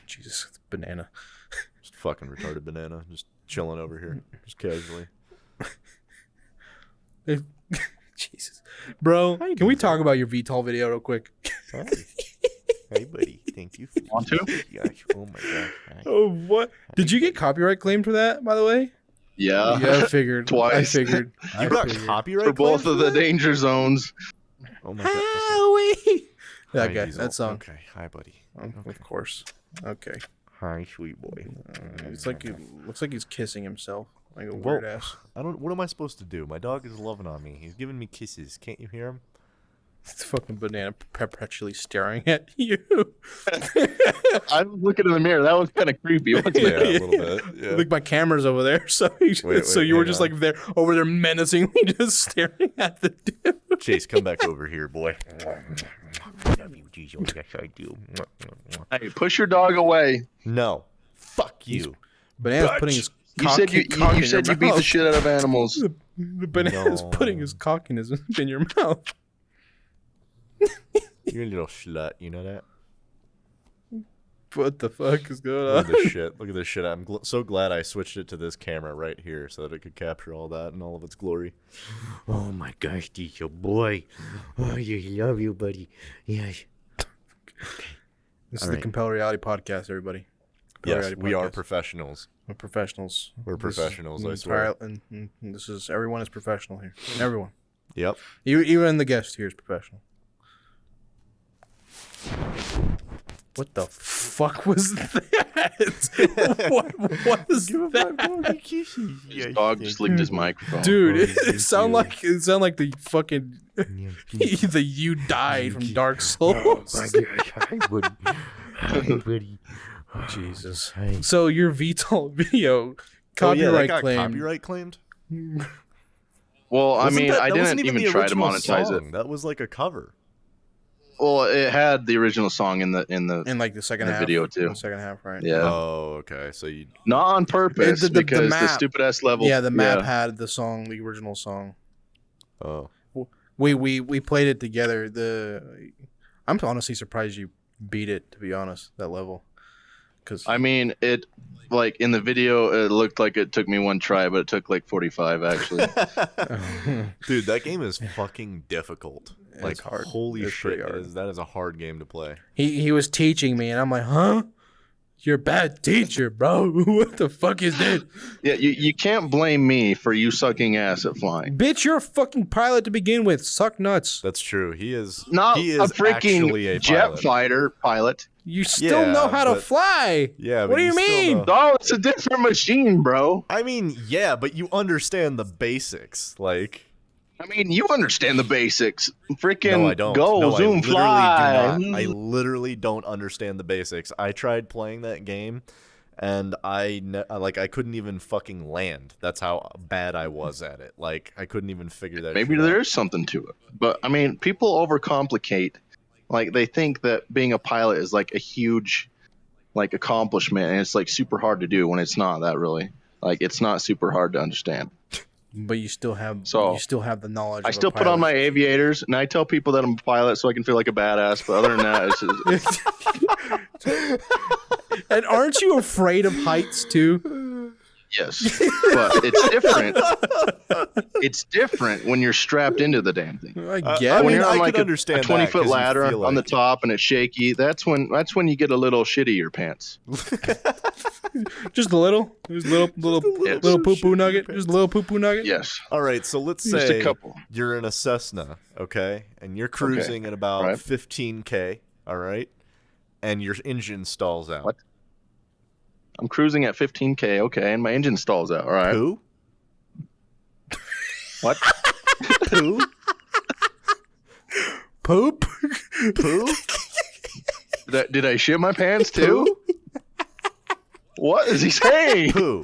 Jesus, it's banana. Just fucking retarded banana, just chilling over here, just casually. Jesus, bro, can we talk about your VTOL video real quick? Hey, buddy, thank you. Want to? Oh my god. Oh, what? Did you get copyright claim for that, by the way? Yeah. Yeah, I figured. Twice. I figured. You got copyright For both claim of for the that? danger zones. Oh my god. Okay. Howie! That Hi, guy, Diesel. that song. Okay, hi, buddy. Of course. Okay. Hi, sweet boy. It's like looks like he's kissing himself, like a Well, weird ass. I don't. What am I supposed to do? My dog is loving on me. He's giving me kisses. Can't you hear him? It's fucking banana perpetually staring at you. I was looking in the mirror. That was kind of creepy, wasn't Yeah, it? a little bit. Yeah. Like my camera's over there, so so you were hang just on. like there over there menacingly just staring at the dude. Chase, come back over here, boy. Love you, Diesel. Yes, I do. Hey, push your dog away. No. Fuck you. Banana's putting his You cock, said you cock in said your you beat the mouth. shit out of animals. The banana's No. putting his cock in your mouth. You're a little slut. You know that? What the fuck is going Look on? at this shit. Look at this shit. I'm so glad I switched it to this camera right here so that it could capture all that and all of its glory. Oh my gosh, Diesel boy. Oh, I just love you, buddy. Yes. This is All the right. Compel Reality Podcast, everybody. Compel Yes, Reality we are Podcast. professionals. We're professionals. We're This is professionals, an I swear. entire- and this is everyone is professional here. Everyone, Yep. even the guest here is professional. What the fuck was that? what was that? His dog just licked his microphone. Dude, it sounded like the fucking the you died from Dark Oh Souls. my gosh, hi, buddy. Hi, buddy. Jesus. Hi. So your VTOL video Oh, yeah, that copyright got claim. copyright claimed? Well, I Wasn't mean, that I wasn't didn't even the try to original monetize song. it. That was like a cover. Well, it had the original song in the In like the second the half. video, too. The second half, right? yeah, Oh, okay. So you. not on purpose The because the map. stupid ass level. Yeah, the map had the song, the original song. Oh. We played it together. I'm honestly surprised you beat it. To be honest, that level. Because I mean, it like in the video, it looked like it took me one try, but it took like 45 actually. Dude, that game is fucking difficult. It's Like, hard. holy It's shit, pretty hard. that is a hard game to play. he was teaching me, and I'm like, huh? You're a bad teacher, bro. What the fuck is that? Yeah, you can't blame me for you sucking ass at flying. Bitch, you're a fucking pilot to begin with. Suck nuts. That's true. He is Not he a is actually freaking a jet pilot. fighter pilot. You still Yeah, know how to but- fly. Yeah, What but do you still mean? know- Oh, it's a different machine, bro. I mean, yeah, but you understand the basics. Like, I mean, you understand the basics. Freaking No, I don't. go, No, zoom, I literally fly. do not. I literally don't understand the basics. I tried playing that game, and I couldn't even fucking land. That's how bad I was at it. Like I couldn't even figure that. Maybe shit there out. is something to it. But I mean, people overcomplicate. Like they think that being a pilot is like a huge like accomplishment and it's like super hard to do when it's not that really. Like it's not super hard to understand. But you still have So, the knowledge. I of a still put on my pilot. aviators and I tell people that I'm a pilot so I can feel like a badass. But other than that, it's just, And aren't you afraid of heights too? yes. But it's different. It's different when you're strapped into the damn thing. I I get When mean, it. you're on I like could a understand 20-foot that 'cause you ladder feel on the like- top and it's shaky, that's when you get a little shittier pants. Just a little. Just a little Yes. little poo poo nugget. Just a little poo poo nugget. Yes. All right, so let's Just a say couple. you're in a Cessna, okay, and you're cruising at about right. 15K, all right, and your engine stalls out. What? I'm cruising at 15K, okay, and my engine stalls out. All right. Who? What? Who? Poop. Who? Did I shit my pants too? What is he saying? Poo.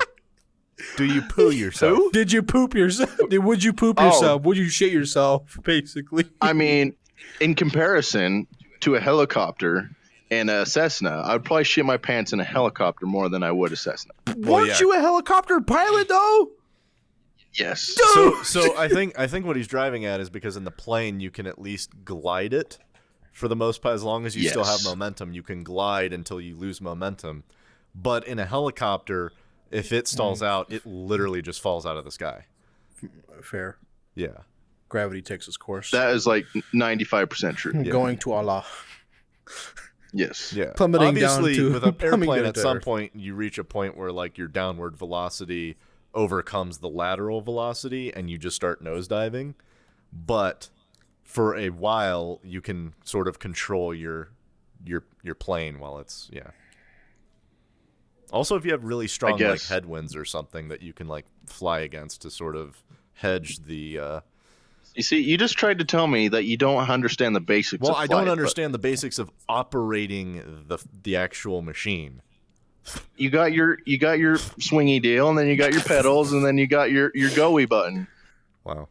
Do you poo yourself? Who? Did you poop yourself? Would you poop Oh. yourself? Would you shit yourself? Basically. I mean, in comparison to a helicopter and a Cessna, I'd probably shit my pants in a helicopter more than I would a Cessna. Weren't yeah. you a helicopter pilot though? Yes. So I think what he's driving at is because in the plane you can at least glide it for the most part. As long as you still have Yes. momentum, you can glide until you lose momentum. But in a helicopter, if it stalls out, it literally just falls out of the sky. Fair. Yeah. Gravity takes its course. That is like 95% true. Going to Allah. Yes. Yeah. Plummeting down Obviously, to- with an plummeting airplane, down at to some Earth. point you reach a point where like your downward velocity overcomes the lateral velocity, and you just start nosediving. But for a while, you can sort of control your plane while it's Also, if you have really strong like guess. headwinds or something that you can like fly against to sort of hedge the. You see, you just tried to tell me that you don't understand the basics Well, of I flight, don't but understand the basics of operating the actual machine. You got your swingy deal, and then you got your pedals, and then you got your GOE button. Wow,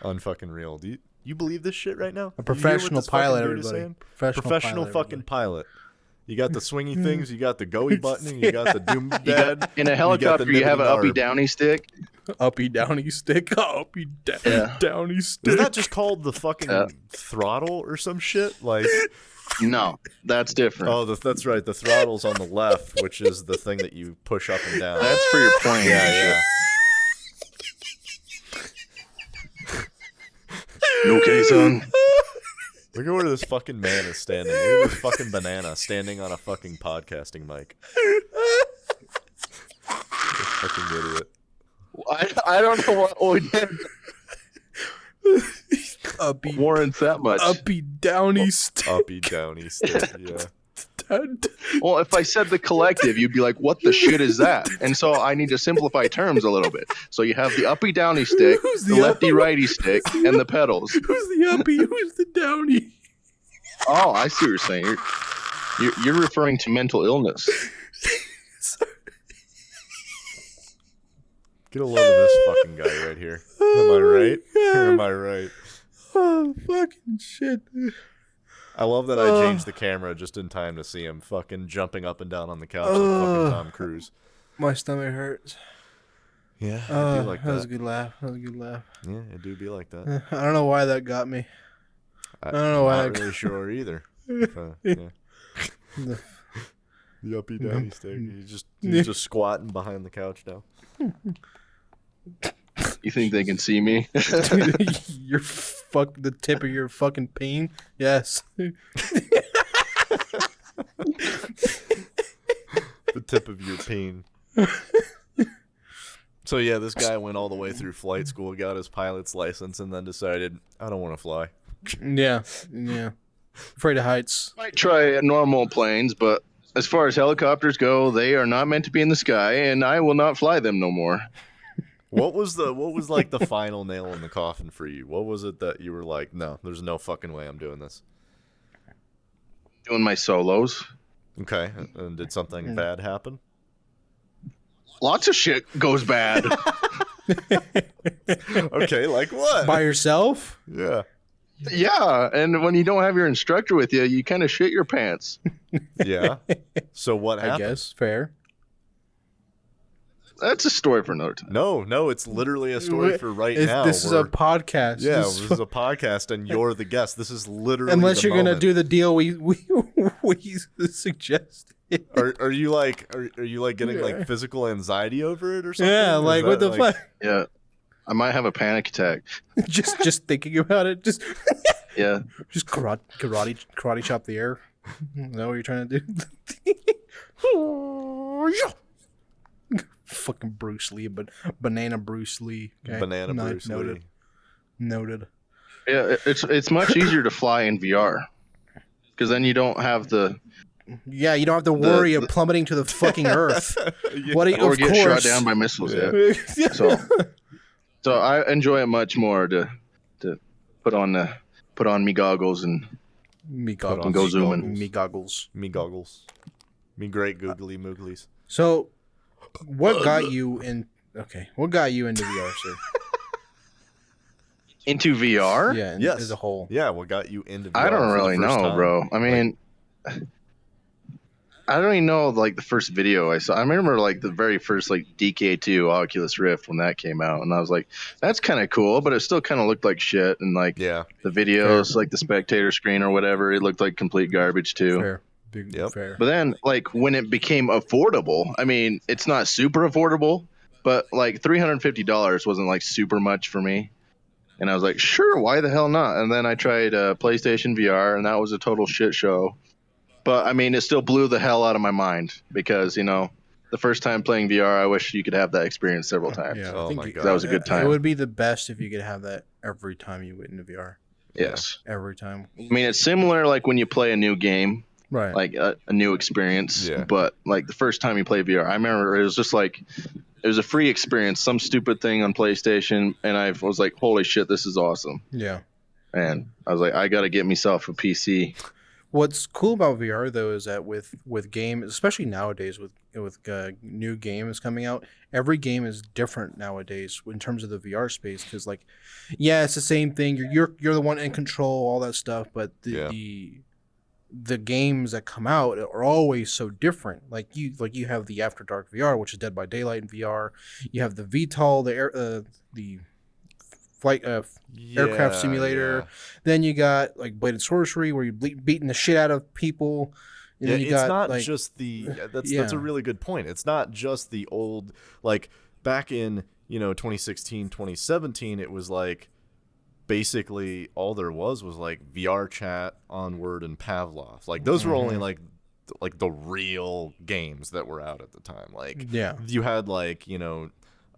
unfucking real. Do you believe this shit right now? A professional pilot, dude is everybody. saying? Professional Professional pilot, fucking pilot. You got the swingy things, you got the GOE button, and you got the doom You got, dad. in a helicopter, you have an uppy downy stick. Uppy downy stick. Uppy Yeah. downy stick. Is that just called the fucking throttle or some shit? Like, No, that's different. oh, that's right. The throttle's on the left, which is the thing that you push up and down. That's for your plane. yeah. You okay, son? Look at where this fucking man is standing. Look at this fucking banana standing on a fucking podcasting mic. This fucking idiot. I don't know what we did uppy warrants that much. uppy downy stick. Uppy downy stick, yeah. Well, if I said the collective, you'd be like, what the shit is that? And so I need to simplify terms a little bit. So you have the uppy downy stick, Who's the the lefty righty stick, and the pedals. Who's the uppy? Who's the downy? Oh, I see what you're saying. You're referring to mental illness. Get a load of this fucking guy right here. Am I right? Or am I right? Oh, fucking shit. I love that I changed the camera just in time to see him fucking jumping up and down on the couch like fucking Tom Cruise. My stomach hurts. Yeah, it'd be like That was a that. good laugh. That was a good laugh. Yeah, it do be like that. I don't know why that got me. I don't know why Not that- really sure either. Yeah. The uppy downy stick. He's just squatting behind the couch now. You think they can see me? Your the tip of your fucking peen. Yes. The tip of your peen. So yeah, this guy went all the way through flight school, got his pilot's license, and then decided, I don't want to fly. Yeah. Afraid of heights. Might try normal planes, but as far as helicopters go, they are not meant to be in the sky, and I will not fly them no more. What was like the final nail in the coffin for you? What was it that you were like, no, there's no fucking way I'm doing this? Doing my solos. Okay, and did something bad happen? Lots of shit goes bad. Okay, like what? By yourself? Yeah. Yeah, and when you don't have your instructor with you, you kind of shit your pants. Yeah. So what happened? I guess fair. That's a story for another time. No, it's literally a story for right now. This is a podcast. Yeah, this is a podcast, and you're the guest. This is literally unless the you're gonna moment. do the deal we suggested. Are you like getting like physical anxiety over it or something? Yeah, Is like that, what the fuck? Yeah, I might have a panic attack. just thinking about it, just Yeah, karate chop the air. Is that what you're trying to do? Fucking Bruce Lee, but banana Bruce Lee. Okay. Banana Bruce Lee. Noted. yeah. It's much easier to fly in VR because then you don't have the Yeah, you don't have to worry of plummeting to the fucking earth. What? or Of get course. shot down by missiles. Yeah. Yeah. So I enjoy it much more to put on me goggles and Me Put on goggles. go zooming. Me goggles. Me goggles. Me great googly mooglies. So, what got you in? Okay, what got you into VR, sir? into VR. Yeah, Yes. as a whole. Yeah, what got you into VR I don't for the really first know, time? bro. I mean, I don't even know like the first video I saw. I remember like the very first like DK2 Oculus Rift when that came out, and I was like, that's kind of cool, but it still kind of looked like shit. And like Yeah. the videos, like the spectator screen or whatever, it looked like complete garbage too. Fair. Big, Yep. fair. But then like when it became affordable, I mean, it's not super affordable, but like $350 wasn't like super much for me. And I was like, sure, why the hell not? And then I tried PlayStation VR, and that was a total shit show. But I mean, it still blew the hell out of my mind because, you know, the first time playing VR, I wish you could have that experience several times. Yeah, Oh I think my you- God. That was a good time. It would be the best if you could have that every time you went into VR. Yes. Every time. I mean, it's similar like when you play a new game, Right. like a new experience. Yeah. But like the first time you play VR, I remember it was just like, it was a free experience, some stupid thing on PlayStation. And I was like, holy shit, this is awesome. Yeah. And I was like, I got to get myself a PC. What's cool about VR though is that with games, especially nowadays with new games coming out, every game is different nowadays in terms of the VR space. Because like, yeah, it's the same thing. You're the one in control, all that stuff. But the games that come out are always so different. Like you have the After Dark VR, which is Dead by Daylight in VR. You have the VTOL, the flight aircraft simulator. Then you got like Bladed Sorcery, where you're beating the shit out of people. And Yeah, then you it's got, not like, just the that's Yeah. a really good point. It's not just the old, like back in 2016 2017 it was like basically all there was like vrchat, Onward, and Pavlov. Like those were only like the real games that were out at the time. Like Yeah. you had like The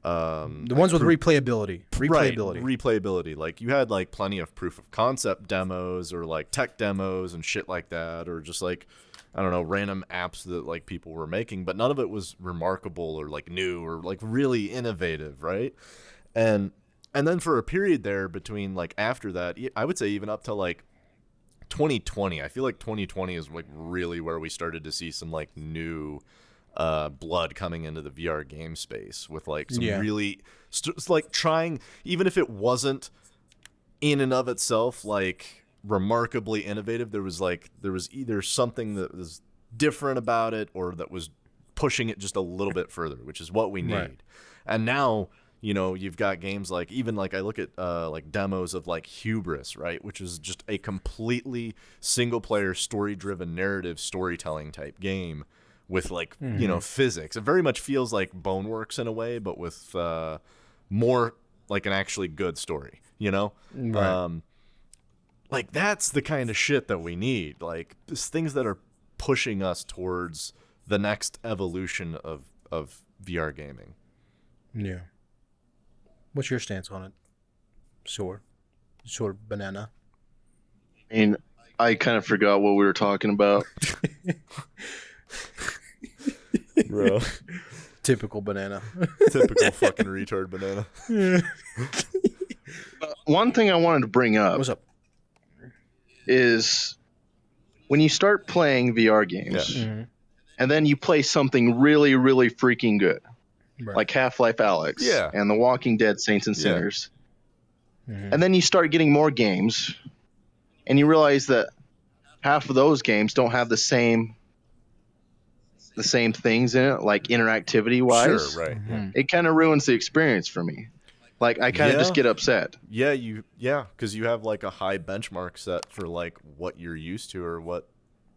ones with replayability. Right, replayability. Like you had like plenty of proof of concept demos or like tech demos and shit like that, or just like, I don't know, random apps that like people were making, but none of it was remarkable or like new or like really innovative, right? And then for a period there between like after that, I would say even up to like 2020, I feel like 2020 is like really where we started to see some like new blood coming into the VR game space with like some really like trying, even if it wasn't in and of itself like remarkably innovative, there was either something that was different about it or that was pushing it just a little bit further, which is what we need. Right. And now you've got games like, even like I look at like demos of like Hubris, right, which is just a completely single player story driven narrative storytelling type game with like physics. It very much feels like Boneworks in a way, but with more like an actually good story, Right. like that's the kind of shit that we need, like just things that are pushing us towards the next evolution of VR gaming. Yeah. What's your stance on it? Sure banana. I mean, I kind of forgot what we were talking about. Bro. Typical banana. Typical fucking retard banana. One thing I wanted to bring up What's up? is when you start playing VR games Yeah. Mhm. and then you play something really, really freaking good, Right. like Half-Life Alyx Yeah. and The Walking Dead Saints and Yeah. Sinners, Mhm. and then you start getting more games and you realize that half of those games don't have the same things in it, like interactivity wise. Sure, right. Mhm. It kind of ruins the experience for me. Like I kind of just get upset. Yeah, because you have like a high benchmark set for like what you're used to or what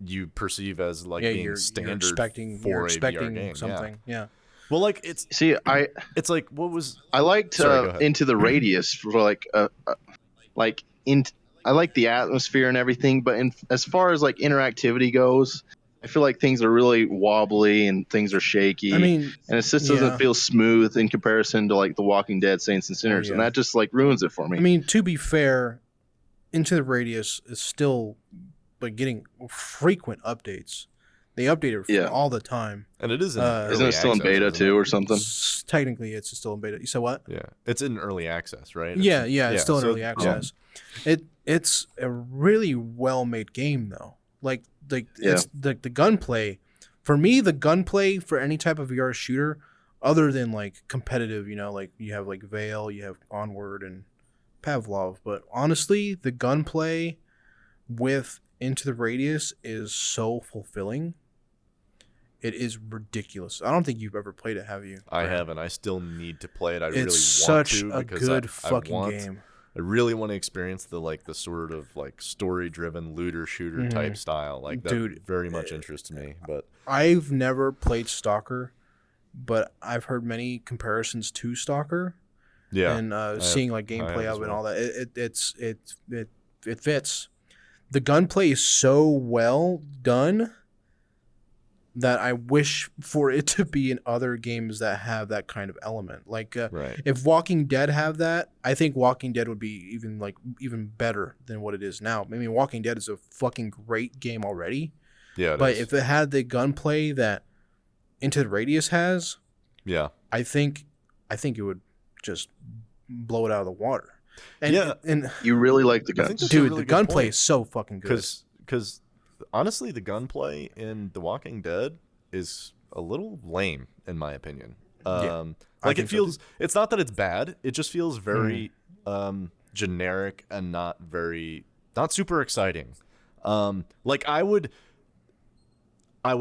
you perceive as like being you're standard expecting, for you're a expecting VR game. something. Yeah. Well, like it's See, like what was I liked Sorry, go ahead. Into the Radius for like in I like the atmosphere and everything, but as far as like interactivity goes, I feel like things are really wobbly and things are shaky. I mean, and it just yeah. doesn't feel smooth in comparison to like The Walking Dead, Saints and Sinners, and yeah. that just like ruins it for me. I mean, to be fair, Into the Radius is still like getting frequent updates. They update it Yeah. all the time. and it is in Isn't early it still in access, beta isn't too it? or something? Technically, it's still in beta. You said what? Yeah, it's in early access, right? Yeah, it's still in so- early access. It's a really well made game though. Like it's the gunplay. For me, the gunplay for any type of VR shooter, other than like competitive, like you have like Veil, you have Onward and Pavlov, but honestly, the gunplay with Into the Radius is so fulfilling. It is ridiculous. I don't think you've ever played it, have you? I haven't. I still need to play it. I really want It's such to a because good I fucking want, game. I really want to experience the sort of like story-driven looter shooter type style. Like that Dude, very much interests me. But I've never played Stalker, but I've heard many comparisons to Stalker. yeah, And seeing like I gameplay have of as it and well. all that, it fits. The gunplay is so well done that I wish for it to be in other games that have that kind of element. Like right. if Walking Dead have that, I think Walking Dead would be even better than what it is now. I mean, Walking Dead is a fucking great game already, Yeah, but is. if it had the gunplay that Into the Radius has, yeah, I think it would just blow it out of the water. And, Yeah. and You really like the I think guns. that's a dude, really the good gunplay point. is so fucking good. because honestly, the gunplay in The Walking Dead is a little lame in my opinion. I Like think it so, feels. It's not that it's bad. It just feels very Mm-hmm. generic and not super exciting. Like I would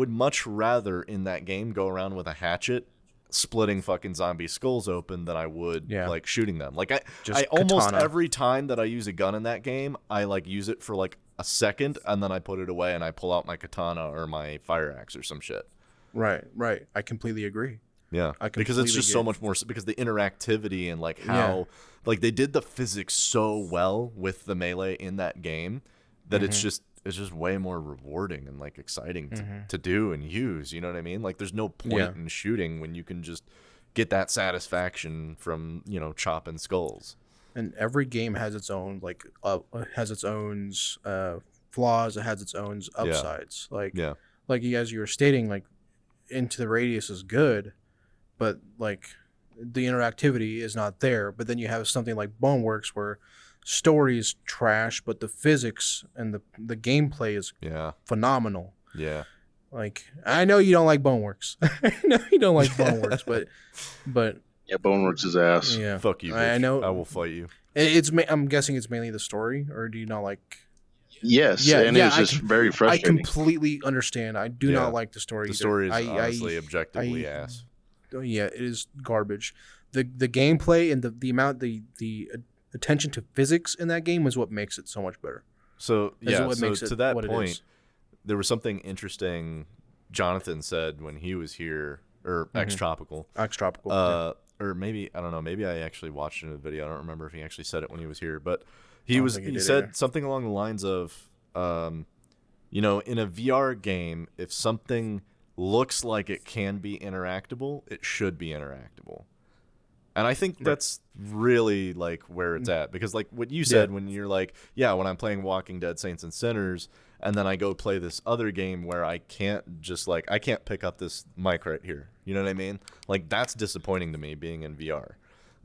much rather in that game go around with a hatchet splitting fucking zombie skulls open than I would like shooting them. Like I Just almost katana. every time that I use a gun in that game, I like use it for like a second and then I put it away and I pull out my katana or my fire axe or some shit. Right. I completely agree. Yeah, I because it's completely just so get- much more because the interactivity and like how like they did the physics so well with the melee in that game that it's just way more rewarding and like exciting to do and use. You know what I mean? Like there's no point in shooting when you can just get that satisfaction from chopping skulls. And every game has its own has its own flaws. It has its own upsides. Like as you were stating, like Into the Radius is good, but like the interactivity is not there. But then you have something like Boneworks where story is trash, but the physics and the gameplay is phenomenal. Yeah. Like I know you don't like Boneworks. I know you don't like Boneworks, but Yeah, Boneworks is ass. yeah, Fuck you, bitch. I know. I will fight you. I'm guessing it's mainly the story, or do you not like? Yes, Yeah, and yeah, it's just very I frustrating. completely understand. I do Yeah. not like the story. The either. story is I- honestly objectively I- ass. Oh, yeah, it is garbage. The gameplay and the amount the attention to physics in that game is what makes it so much better. So Is yeah, what so makes it to that what it point, is. there was something interesting Jonathan said when he was here, or X Tropical. Tropical. Or maybe I don't know. Maybe I actually watched it in a video. I don't remember if he actually said it when he was here, but he don't think he he did said either. something along the lines of, in a VR game, if something looks like it can be interactable, it should be interactable. And I think that's really like where it's at, because like what you said when you're like, yeah, when I'm playing Walking Dead Saints and Sinners and then I go play this other game where I can't just like I can't pick up this mic right here. You know what I mean? Like that's disappointing to me being in VR.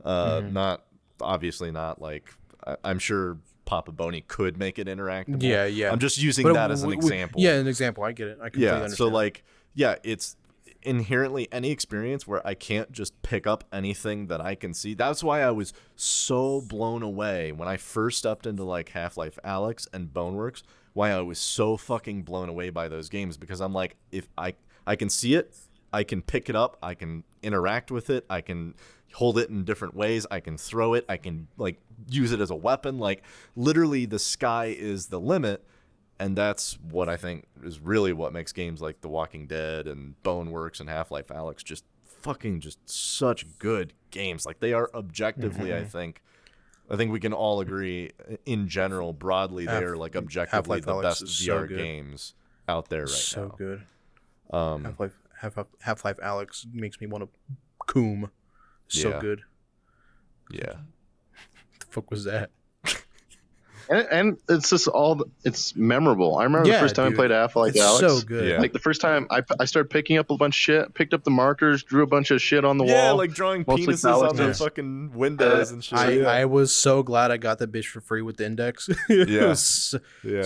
Not obviously not like I'm sure Papa Boney could make it interactable. Yeah. I'm just using that as an example. Yeah, an example. I get it. I completely understand. So like, yeah, it's inherently any experience where I can't just pick up anything that I can see. That's why I was so blown away when I first stepped into like Half-Life Alyx and Boneworks. Why I was so fucking blown away by those games, because I'm like, if I can see it, I can pick it up, I can interact with it, I can hold it in different ways, I can throw it, I can like use it as a weapon. Like literally the sky is the limit. And that's what I think is really what makes games like The Walking Dead and Boneworks and Half-Life Alyx just such good games. Like they are objectively, I think we can all agree in general, broadly, they are like objectively the best VR games out there right now. So good. Half-Life Alyx makes me want to coom. So good. Yeah. The fuck was that? And it's just it's memorable. I remember the first time I played Half-Life Alyx. So good. Yeah. Like the first time I started picking up a bunch of shit, picked up the markers, drew a bunch of shit on the wall. Yeah, like drawing mostly penises on the phalluses. fucking windows and shit. I was so glad I got that bitch for free with the index. It was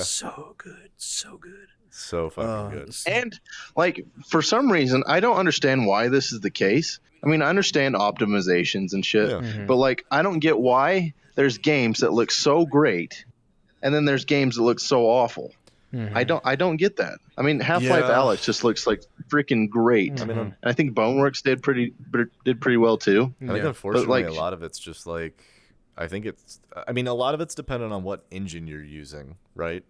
so good. So good. So fucking good. And like for some reason, I don't understand why this is the case. I mean, I understand optimizations and shit, but like I don't get why there's games that look so great, and then there's games that look so awful. I don't get that. I mean, Half-Life Alyx just looks like freaking great. I mean, and I think Boneworks did pretty well too. I think unfortunately a lot of it's just like a lot of it's dependent on what engine you're using, right?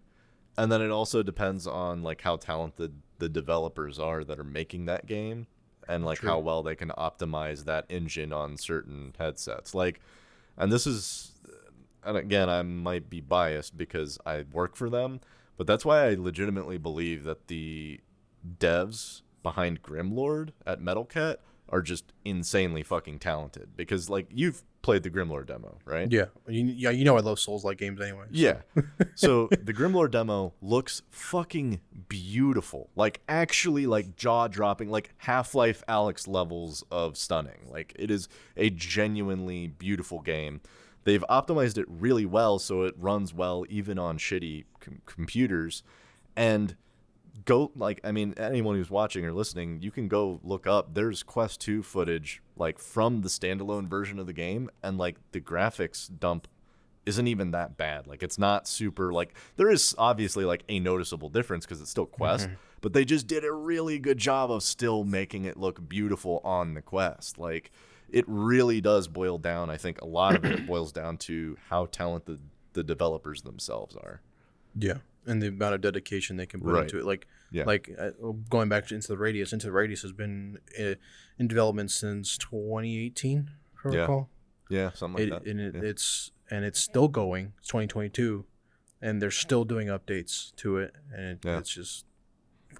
And then it also depends on like how talented the developers are that are making that game, and like how well they can optimize that engine on certain headsets. Like, and this is, and again, I might be biased because I work for them, but that's why I legitimately believe that the devs behind Grimlord at Metalcat are just insanely fucking talented, because like you've played the Grimlord demo, right? Yeah. You know I love Souls-like games anyway. So. Yeah. So the Grimlord demo looks fucking beautiful. Like actually like jaw-dropping, like Half-Life Alyx levels of stunning. Like it is a genuinely beautiful game. They've optimized it really well so it runs well even on shitty computers. And anyone who's watching or listening, you can go look up. There's Quest 2 footage like from the standalone version of the game, and like the graphics dump isn't even that bad. Like it's not super, like there is obviously like a noticeable difference because it's still Quest, but they just did a really good job of still making it look beautiful on the Quest. Like it really does boil down, I think a lot of it boils down to how talented the developers themselves are. Yeah. And the amount of dedication they can put into it. Like, going back to Into the Radius has been in development since 2018, if I recall. Yeah, something like that. It's still going. It's 2022, and they're still doing updates to it. And it's just,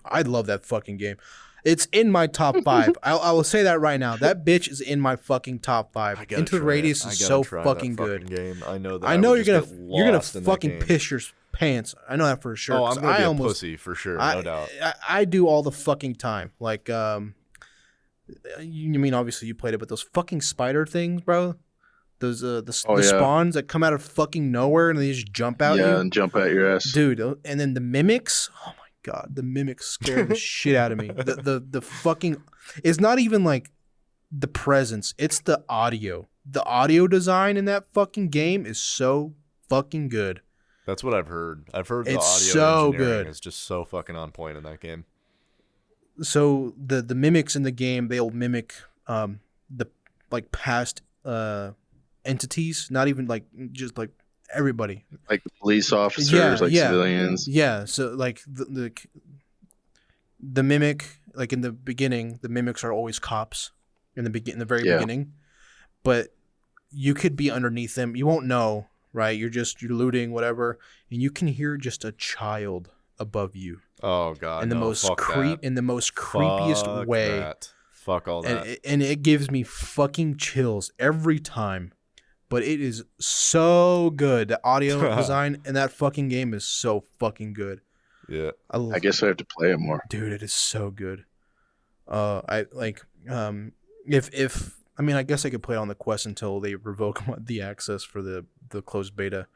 I love that fucking game. It's in my top 5. I will say that right now. That bitch is in my fucking top 5. Into the Radius is so fucking good. Game. I know that. I know you're gonna fucking piss your pants. I know that for sure. Oh, I'm gonna be a pussy for sure, no doubt. I do all the fucking time. Like, you mean obviously you played it, but those fucking spider things, bro. Those the spawns that come out of fucking nowhere and they just jump out. Yeah, and jump at your ass, dude. And then the mimics. Oh my god, the mimics scared the shit out of me. The fucking. It's not even like the presence. It's the audio. The audio design in that fucking game is so fucking good. That's what I've heard. I've heard the it's audio so engineering good. is just so fucking on point in that game. So the mimics in the game, they'll mimic the like past entities, not even like just like everybody. Like police officers, civilians. Yeah. So like the mimic, like in the beginning, the mimics are always cops in the very beginning, but you could be underneath them. You won't know. Right, you're looting, whatever, and you can hear just a child above you. Oh god, in the most creepiest way. That. Fuck all that. And it gives me fucking chills every time. But it is so good. The audio design in that fucking game is so fucking good. Yeah. I guess I have to play it more. Dude, it is so good. I like if I mean I guess I could play it on the Quest until they revoke the access for the closed beta,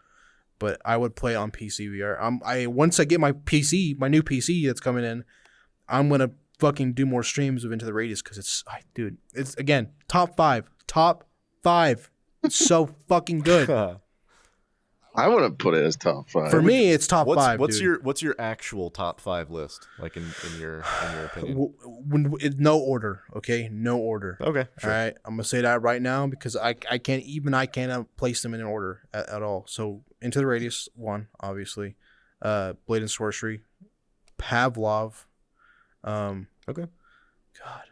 but I would play it on PC VR. Once I get my PC, my new PC that's coming in, I'm gonna fucking do more streams of Into the Radius because dude, it's again top five. It's so fucking good. I wouldn't put it as top 5. For me, it's top 5. What's dude. what's your actual top 5 list? Like in your opinion? No order, okay? No order. Okay. Sure. All right, I'm gonna say that right now because I cannot place them in order at all. So Into the Radius 1, obviously, Blade and Sorcery, Pavlov. Okay. God,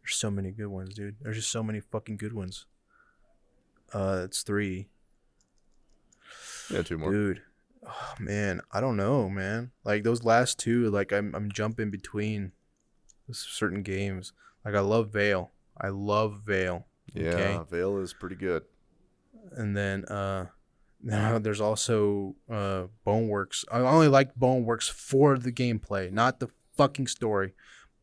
there's so many good ones, dude. There's just so many fucking good ones. It's 3. Yeah, 2 more. Dude, oh, man, I don't know, man. Like those last 2, like I'm jumping between certain games. Like I love Veil. Yeah, Okay? Veil is pretty good. And then now there's also Boneworks. I only like Boneworks for the gameplay, not the fucking story.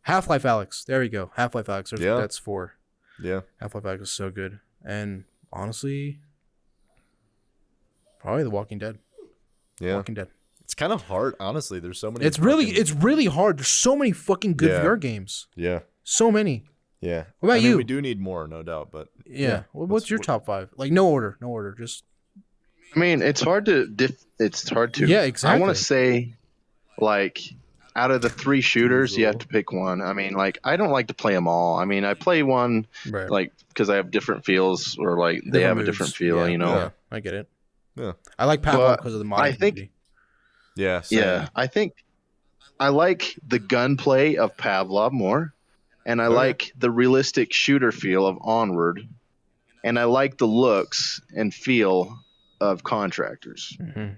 Half-Life Alyx. There we go. Half-Life Alyx. That's 4. Yeah. Half-Life Alyx is so good. And honestly, probably The Walking Dead. Yeah. Walking Dead. It's kind of hard, honestly. There's so many. It's really hard. There's so many fucking good Yeah. VR games. Yeah. So many. Yeah. What about you? We do need more, no doubt, but Yeah. What's your top 5? Like no order. Just I mean, it's hard to. Yeah, exactly. I want to say, like, out of the 3 shooters, you have to pick one. I mean, like, I don't like to play them all. I mean, I play one, right. like, because I have different feels, or like they have a different feel. Yeah, You know. Yeah, I get it. Yeah. I like Pavlov But because of the modding I think- community. Yeah. Same. Yeah, I think I like the gunplay of Pavlov more, and I Okay. like the realistic shooter feel of Onward, and I like the looks and feel of Contractors. Mm-hmm.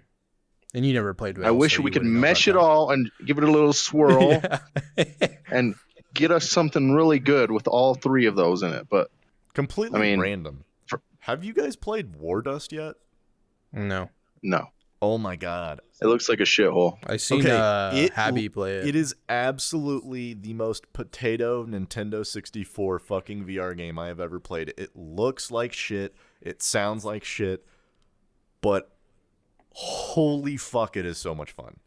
And you never played with. I wish we could mesh it all and give it a little swirl and get us something really good with all 3 of those in it. But Completely I mean, random. Have you guys played Wardust yet? No, no, Oh my god. it looks like a shithole. I seen Habby play it. It is absolutely the most potato Nintendo 64 fucking VR game I have ever played. It looks like shit. It sounds like shit. But holy fuck, it is so much fun.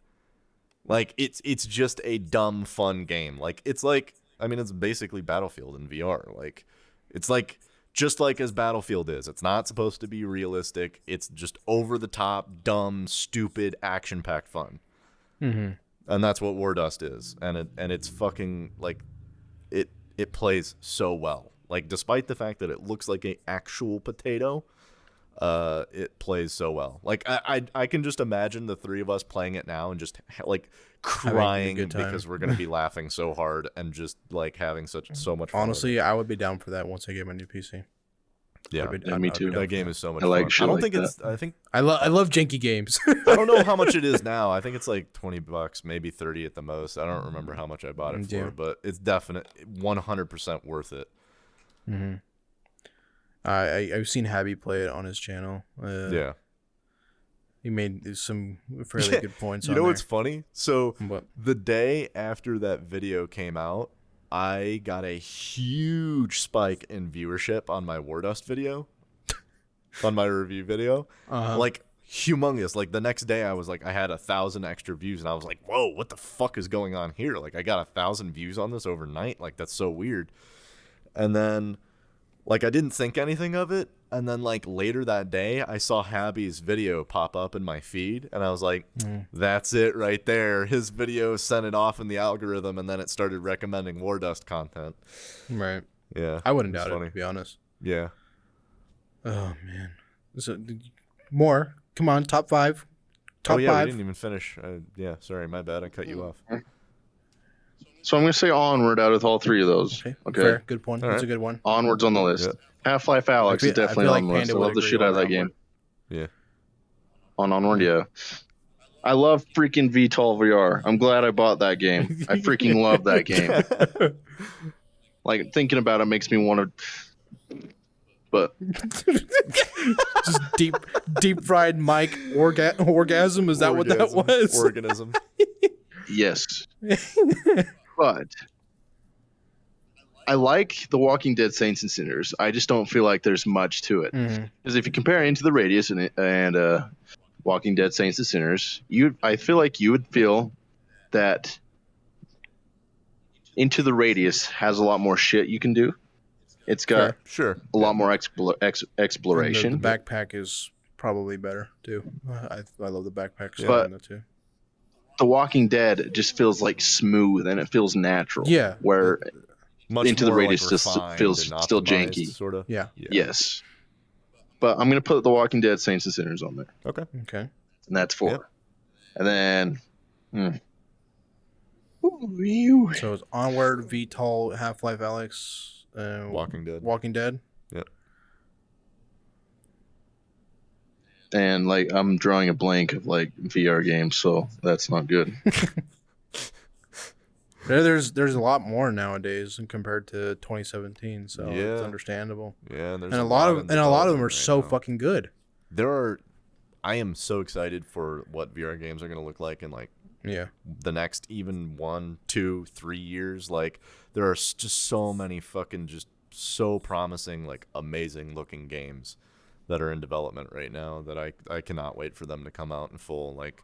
Like it's just a dumb fun game. Like it's basically Battlefield in VR. Like it's like just like as Battlefield is. It's not supposed to be realistic. It's just over the top, dumb, stupid, action-packed fun. Mm-hmm. And that's what Wardust is. And it's fucking like it plays so well. Like despite the fact that it looks like an actual potato, it plays so well. Like I can just imagine the 3 of us playing it now and just like crying because we're gonna be laughing so hard and just like having so much fun. Honestly, I would be down for that once I get my new PC. Yeah, me too. That game is so much I like fun. shit I don't like think that. it's. I think I love janky games. I don't know how much it is now. I think it's like $20, maybe 30 at the most. I don't remember how much I bought it for, Yeah. but it's definite 100% worth it. Mm-hmm. I've seen Habby play it on his channel. Yeah. He made some fairly Yeah. good points. You know what's funny? So What? the day after that video came out, I got a huge spike in viewership on my Wardust video, on my review video. Like humongous. Like the next day I was like, I had 1,000 extra views and I was like, whoa, what the fuck is going on here? Like I got 1,000 views on this overnight. Like that's so weird. And then like I didn't think anything of it. And then like later that day, I saw Habby's video pop up in my feed, and I was like, "That's it right there." His video sent it off in the algorithm, and then it started recommending Wardust content. Right. Yeah, I wouldn't it's doubt funny. it, to be honest. Yeah. Oh man. So more. Come on, top 5. Top Oh yeah, 5. we didn't even finish. Yeah, sorry, my bad. I cut you off. So I'm going to say Onward out of all 3 of those. Okay. Fair. Good one. All That's a right. good one. Onward's on the list. Yeah. Half-Life Alyx is definitely like on the list. Panda I would love the agree shit out of on that that game. Yeah. On Onward, yeah. I love freaking VTOL VR. I'm glad I bought that game. I freaking love that game. Like, thinking about it makes me want to... But Just deep fried Mike orgasm. Is that what that was? Organism. Yes, but I like The Walking Dead Saints and Sinners. I just don't feel like there's much to it. Mm-hmm. Because if you compare Into the Radius and Walking Dead Saints and Sinners, I feel like you would feel that Into the Radius has a lot more shit you can do. It's got Sure. a lot more exploration. The backpack is probably better too. I love the backpack stuff But- in that too. The Walking Dead just feels like smooth and it feels natural. Yeah. Where Much Into the more, Radius like, just refined feels and still optimized, janky. sort of. Yeah. Yes. But I'm going to put The Walking Dead Saints and Sinners on there. Okay. Okay. And that's 4. Yep. And then Ooh, So it's Onward, VTOL, Half-Life Alyx, Walking Dead. Walking Dead. Yep. and like I'm drawing a blank of like VR games, so that's not good. There's a lot more nowadays compared to 2017, so it's Yeah. understandable. Yeah, and there's And a lot of them are development so right now. fucking good. I am so excited for what VR games are going to look like in like Yeah. the next even 1, 2, 3 years. Like there are just so many fucking just so promising, like amazing looking games that are in development right now that I cannot wait for them to come out in full. Like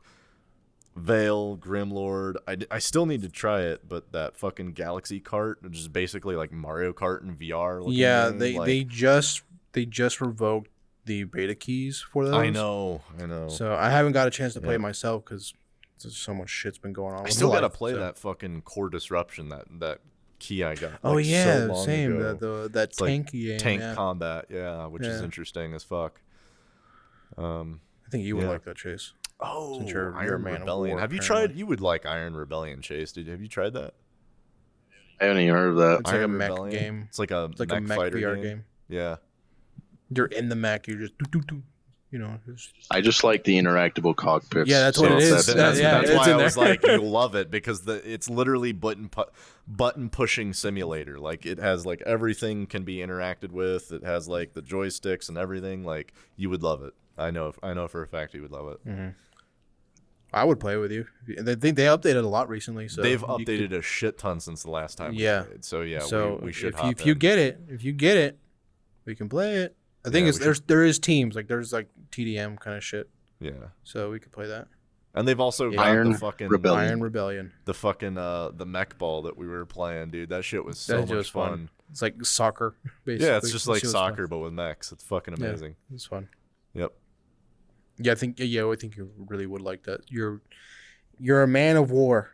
Veil, Grimlord. I still need to try it, but that fucking Galaxy Kart, which is basically like Mario Kart in VR. Yeah, game, they just revoked the beta keys for those. I know. So I haven't got a chance to play it myself because there's so much shit's been going on. I with still gotta life, play so. that fucking Core Disruption, that key I got. Oh like, yeah, so long same. ago. That It's like tank game. tank yeah. combat, which is Yeah. interesting as fuck. I think you would yeah. like that, Chase. Oh, Since you're a Iron man of Rebellion. war, Have you apparently. tried? You would like Iron Rebellion, Chase. Have you tried that? I haven't even heard of that. It's like a Iron mech Rebellion? game. It's like a It's like mech a mech fighter VR game. Yeah. You're in the mech. You're just do. You know. I just like the interactable cockpits. Yeah, that's what it is. That's Yeah, it's why in I there. was like, you'll love it because it's literally button pushing simulator. Like it has like everything can be interacted with. It has like the joysticks and everything. Like you would love it. I know for a fact you would love it. Mm-hmm. I would play with you. They think they updated a lot recently. So They've you updated a shit ton since the last time. Yeah. We played. So yeah, So we should. if you get it, we can play it. I think Yeah, there is teams there's like TDM kind of shit, Yeah, so we could play that. and they've also got Iron the fucking Rebellion. Iron Rebellion. the fucking the mech ball that we were playing, dude. That shit was so That much shit was fun. It's like soccer, basically. Yeah, it's just like It was soccer fun. but with mechs. It's fucking amazing. Yeah, it's fun. Yep. Yeah, I think you really would like that. You're a man of war.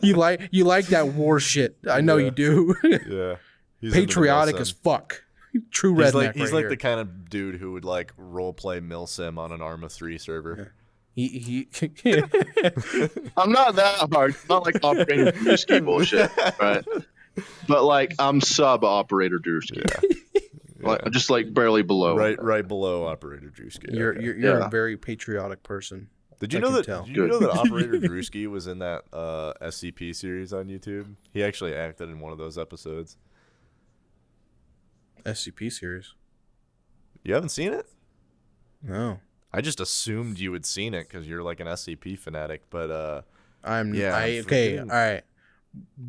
you like that war shit. I know Yeah. you do. Yeah. He's into the Patriotic milsim. as fuck. True He's redneck. like right like here. the kind of dude who would like role play milsim on an Arma 3 server. He I'm not that hard. Not like Operator Drewski bullshit, right? But like I'm sub Operator Drewski. Like, just like barely below. Right below Operator Drewski. You're Okay. you're Yeah. a very patriotic person. Did you I know can that? tell. Did you know Good. that Operator Drewski was in that SCP series on YouTube? He actually acted in one of those episodes. SCP series. You haven't seen it? No. I just assumed you had seen it because you're like an SCP fanatic, but I'm Yeah, okay. freaking- All right.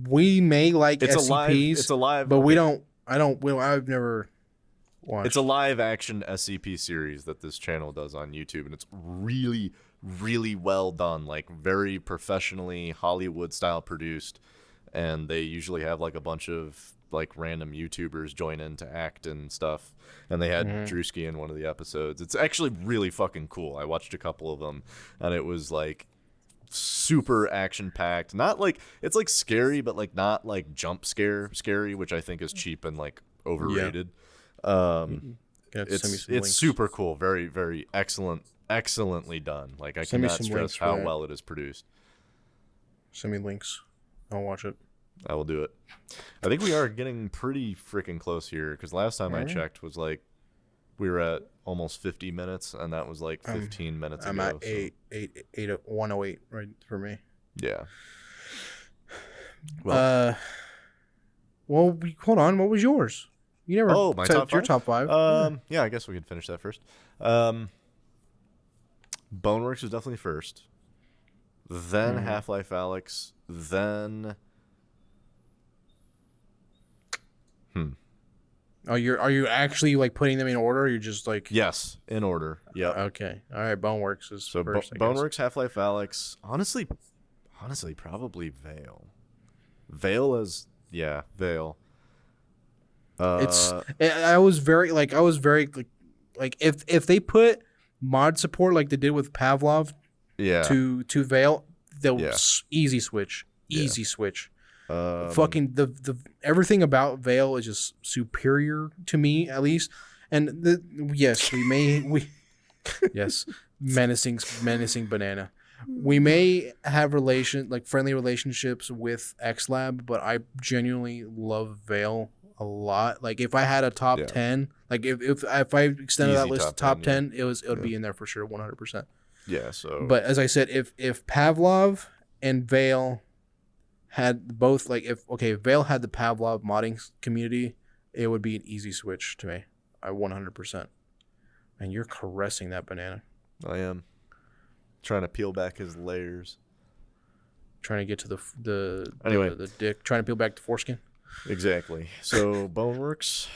We may like it's SCPs, It's a live, but okay. I've never watched. It's a live action SCP series that this channel does on YouTube, and it's really, really well done. Like very professionally Hollywood style produced, and they usually have like a bunch of like random YouTubers join in to act and stuff. And they had Drewski in one of the episodes. It's actually really fucking cool. I watched a couple of them, and it was like super action packed. Not like it's like scary, but like not like jump scary, which I think is cheap and like overrated. Gonna have to send me It's some links. super cool. Very, very excellently done. Like I Send me cannot some stress links for how that. well it is produced. Send me links. I'll watch it. I will do it. I think we are getting pretty freaking close here because last time I Alright. checked was like we were at almost 50 minutes, and that was like 15 minutes I'm ago. at 108 right for me. Yeah. Well, Hold on. What was yours? You never. Oh, my said top your five? top five. yeah, I guess we can finish that first. Boneworks is definitely first. then Half-Life Alyx, then Are you actually like putting them in order? Or you're just like yes, in order. Yep. Okay, all right. Boneworks is So first. I guess. Boneworks, Half-Life Alyx. Honestly, probably Veil. Veil is Veil. I was very like if they put mod support like they did with Pavlov to Veil, they'll easy switch. Fucking the everything about Veil is just superior to me, at least. And yes, menacing banana. We may have friendly relationships with XLab, but I genuinely love Veil a lot. Like if I had a top 10, like if I extended that list to top 10, it would be in there for sure, 100%. Yeah. So, but as I said, if Pavlov and Veil had both, like if Veil had the Pavlov modding community, it would be an easy switch to me. I 100%. And you're caressing that banana. I am trying to peel back his layers. Trying to get to the dick. Trying to peel back the foreskin. Exactly. So Boneworks,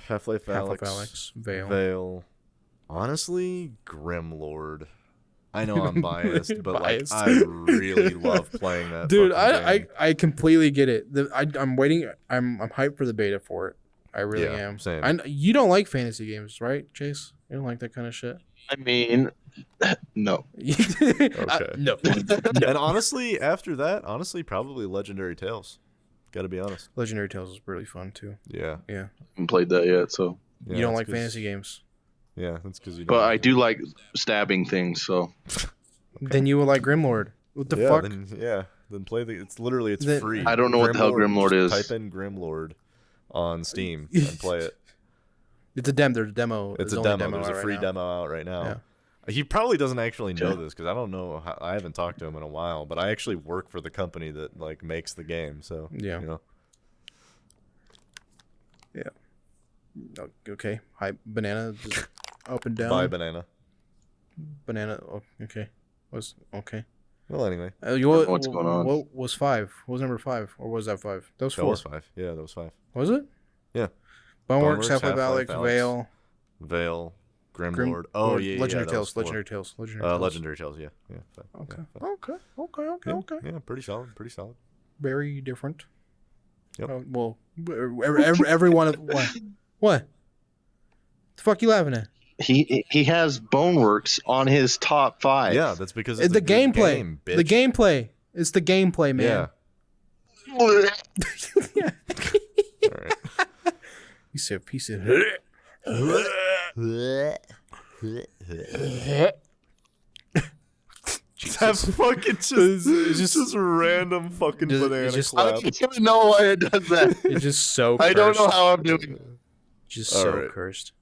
Half-Life Alyx, Veil. Honestly, Grimlord. I know I'm biased, but like I really love playing that. Dude, game. I completely get it. I'm waiting. I'm hyped for the beta for it. I really am. Same. You don't like fantasy games, right, Chase? You don't like that kind of shit. I mean, no. Okay. No. And honestly, after that, probably Legendary Tales. Got to be honest. Legendary Tales is really fun too. Yeah. I haven't played that yet, so. Yeah, you don't like fantasy games. Yeah, that's because you don't. But I do like stabbing things, so. Then you would like Grimlord. What the fuck? Then play it's free. I don't know what the hell Grimlord is. Type in Grimlord on Steam and play it. It's a demo. There's a demo. It's a demo. There's a free demo out right now. Yeah. He probably doesn't actually know this because I don't know. I haven't talked to him in a while, but I actually work for the company that like makes the game. So yeah. You know. Yeah. Okay. Hi, banana. Just up and down. Bye, banana. Banana. Oh, okay. Was okay. Well, anyway. What's going on? What was 5? What was number 5? Or was that 5? That was 4. That was 5. Yeah, that was 5. Was it? Yeah. Boneworks, Half-Life Alyx, Veil, Grimlord. Legendary Tales. Legendary Tales. Legendary Tales. Yeah. Okay. Yeah, Okay. Yeah, pretty solid. Very different. Yep. Well, every one of what? The fuck you laughing at? He has Boneworks on his top 5. Yeah, that's because it's the a good gameplay. Game, bitch. The gameplay. It's the gameplay, man. Yeah. Yeah. All right. You said piece of. That's fucking just random fucking banana clap. I don't even know why it does that. It's just so cursed. I don't know how I'm doing it. Just so cursed.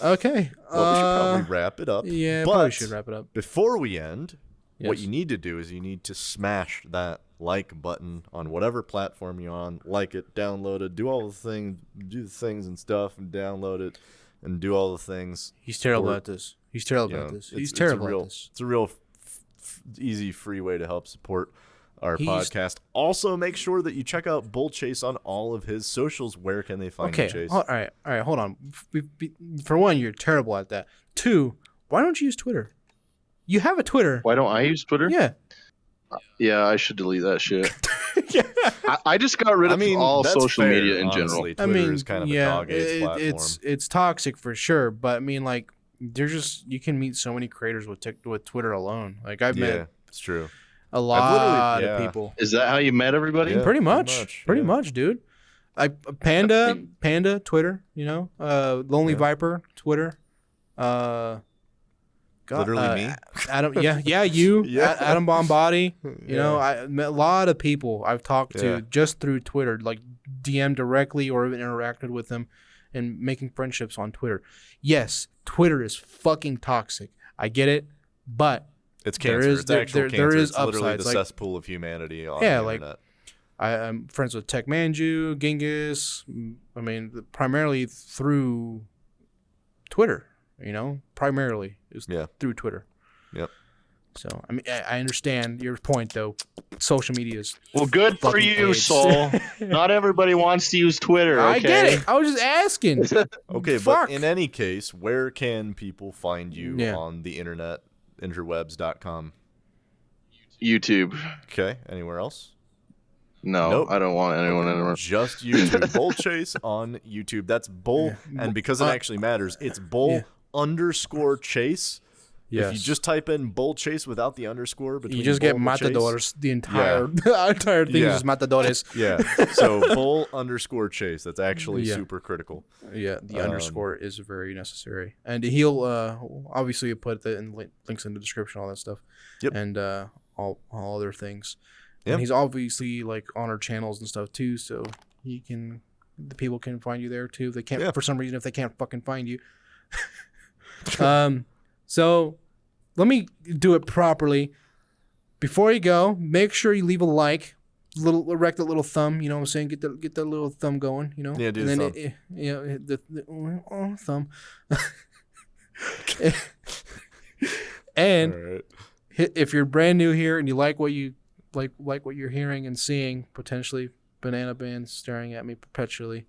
Okay. Well, we should probably wrap it up. Yeah, but probably should wrap it up. Before we end, what Yes. you need to do is you need to smash that like button on whatever platform you're on. Like it, download it, do all the things, do the things and stuff, and download it, and do all the things. He's terrible at this. He's terrible at this. He's terrible at this. It's a real easy, free way to help support our podcast. Also, make sure that you check out Bull Chase on all of his socials. Where can they find you, Chase? All right, hold on. For one, you're terrible at that. 2, why don't you use Twitter? You have a Twitter. Why don't I use Twitter? Yeah. Yeah, I should delete that shit. I just got rid of all that's social fair, media in honestly. general. Twitter is kind of a dog-eared platform. It's toxic for sure, but I mean, like, you can meet so many creators with Twitter alone. Like I've met it's true. a lot of people. Is that how you met everybody? Yeah. Pretty much, dude. Panda, Twitter. You know, Lonely Viper, Twitter. Literally me. Adam, you. Yeah. Adam Bombadi. You know, I met a lot of people I've talked to just through Twitter, like DM directly or even interacted with them, and making friendships on Twitter. Yes, Twitter is fucking toxic. I get it, but It's cancer. It's actual cancer. There is it's literally upsides. the Like, cesspool of humanity on the internet. I'm friends with Tech Manju, Genghis. I mean, primarily through Twitter. You know, primarily is through Twitter. Yep. So I mean, I understand your point though. Social media is Well, good for fucking you, AIDS. Soul. Not everybody wants to use Twitter. Okay? I get it. I was just asking. Okay, Fuck. but in any case, where can people find you Yeah. on the internet? Interwebs.com. YouTube. Okay, anywhere else? No, Nope. I don't want anyone anywhere. Just YouTube. Bull Chase on YouTube. That's Bull, and because it actually matters, it's Bull underscore Chase. Yes. If you just type in Bull Chase without the underscore between You just Bull get and the Chase- matadores. The entire entire thing Yeah. is just matadores. Yeah. So Bull underscore Chase. That's actually Yeah. super critical. Yeah, the underscore is very necessary, and he'll obviously put the links in the description, all that stuff. Yep. And all other things. Yep. And he's obviously like on our channels and stuff too, so the people can find you there too. If they can't for some reason if they can't fucking find you. So let me do it properly. Before you go, make sure you leave a like. Erect that little thumb, you know what I'm saying? Get that little thumb going, you know? Yeah, do and the then thumb. hit the thumb. And All right. if you're brand new here and you like what you like what you're hearing and seeing, potentially banana band staring at me perpetually,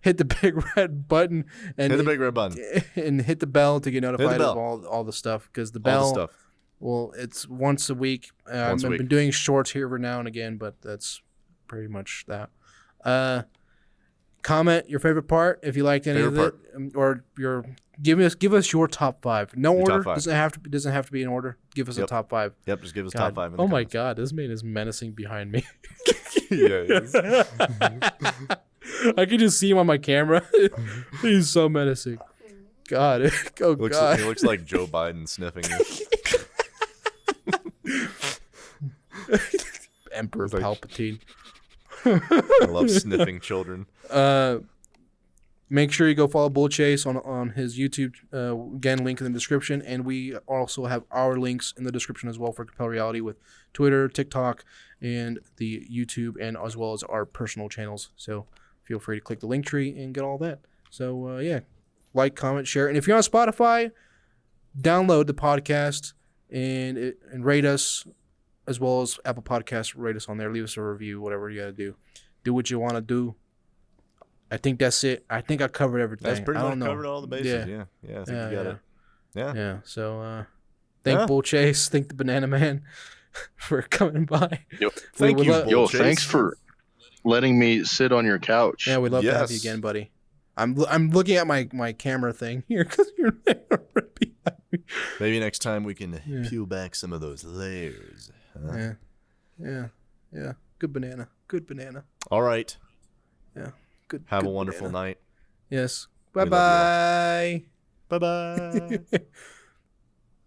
hit the big red button and Hit the big red button. and hit the bell to get notified of bell. all the stuff, because the bell. All the stuff. Well, it's once a week. Once a I've week. been doing shorts here every now and again, but that's pretty much that. Comment your favorite part if you liked any Favorite of it, or give us your top 5. No Your top order 5. doesn't have to be in order. Give us a Yep. top 5. Yep, just give us God. top 5 in the Oh my comments. god, this man is menacing behind me. Yeah, he is. I can just see him on my camera. He's so menacing. God. Oh god. He looks like Joe Biden sniffing you. Emperor like- Palpatine. I love sniffing children. Make sure you go follow Bull Chase on his YouTube. Again, link in the description. And we also have our links in the description as well for Compel Reality with Twitter, TikTok, and the YouTube, and as well as our personal channels. So feel free to click the link tree and get all that. So, yeah, like, comment, share. And if you're on Spotify, download the podcast and rate us, as well as Apple Podcasts. Rate us on there. Leave us a review, whatever you got to do. Do what you want to do. I think that's it. I think I covered everything. That's pretty I much don't know. covered all the bases. Yeah, I think you got it. Yeah. Yeah. So, thank Yeah. Bull Chase. Thank the Banana Man for coming by. Yo, Thank you, love- Bull Yo, Chase. thanks for letting me sit on your couch. Yeah, we'd love to have you Yes. again, buddy. I'm looking at my camera thing here because you're there right behind me. Maybe next time we can Yeah. peel back some of those layers. Huh? Yeah. Good banana. Good banana. All right. Yeah. Good. Have good a wonderful banana. night. Yes. We Bye love bye. Bye bye.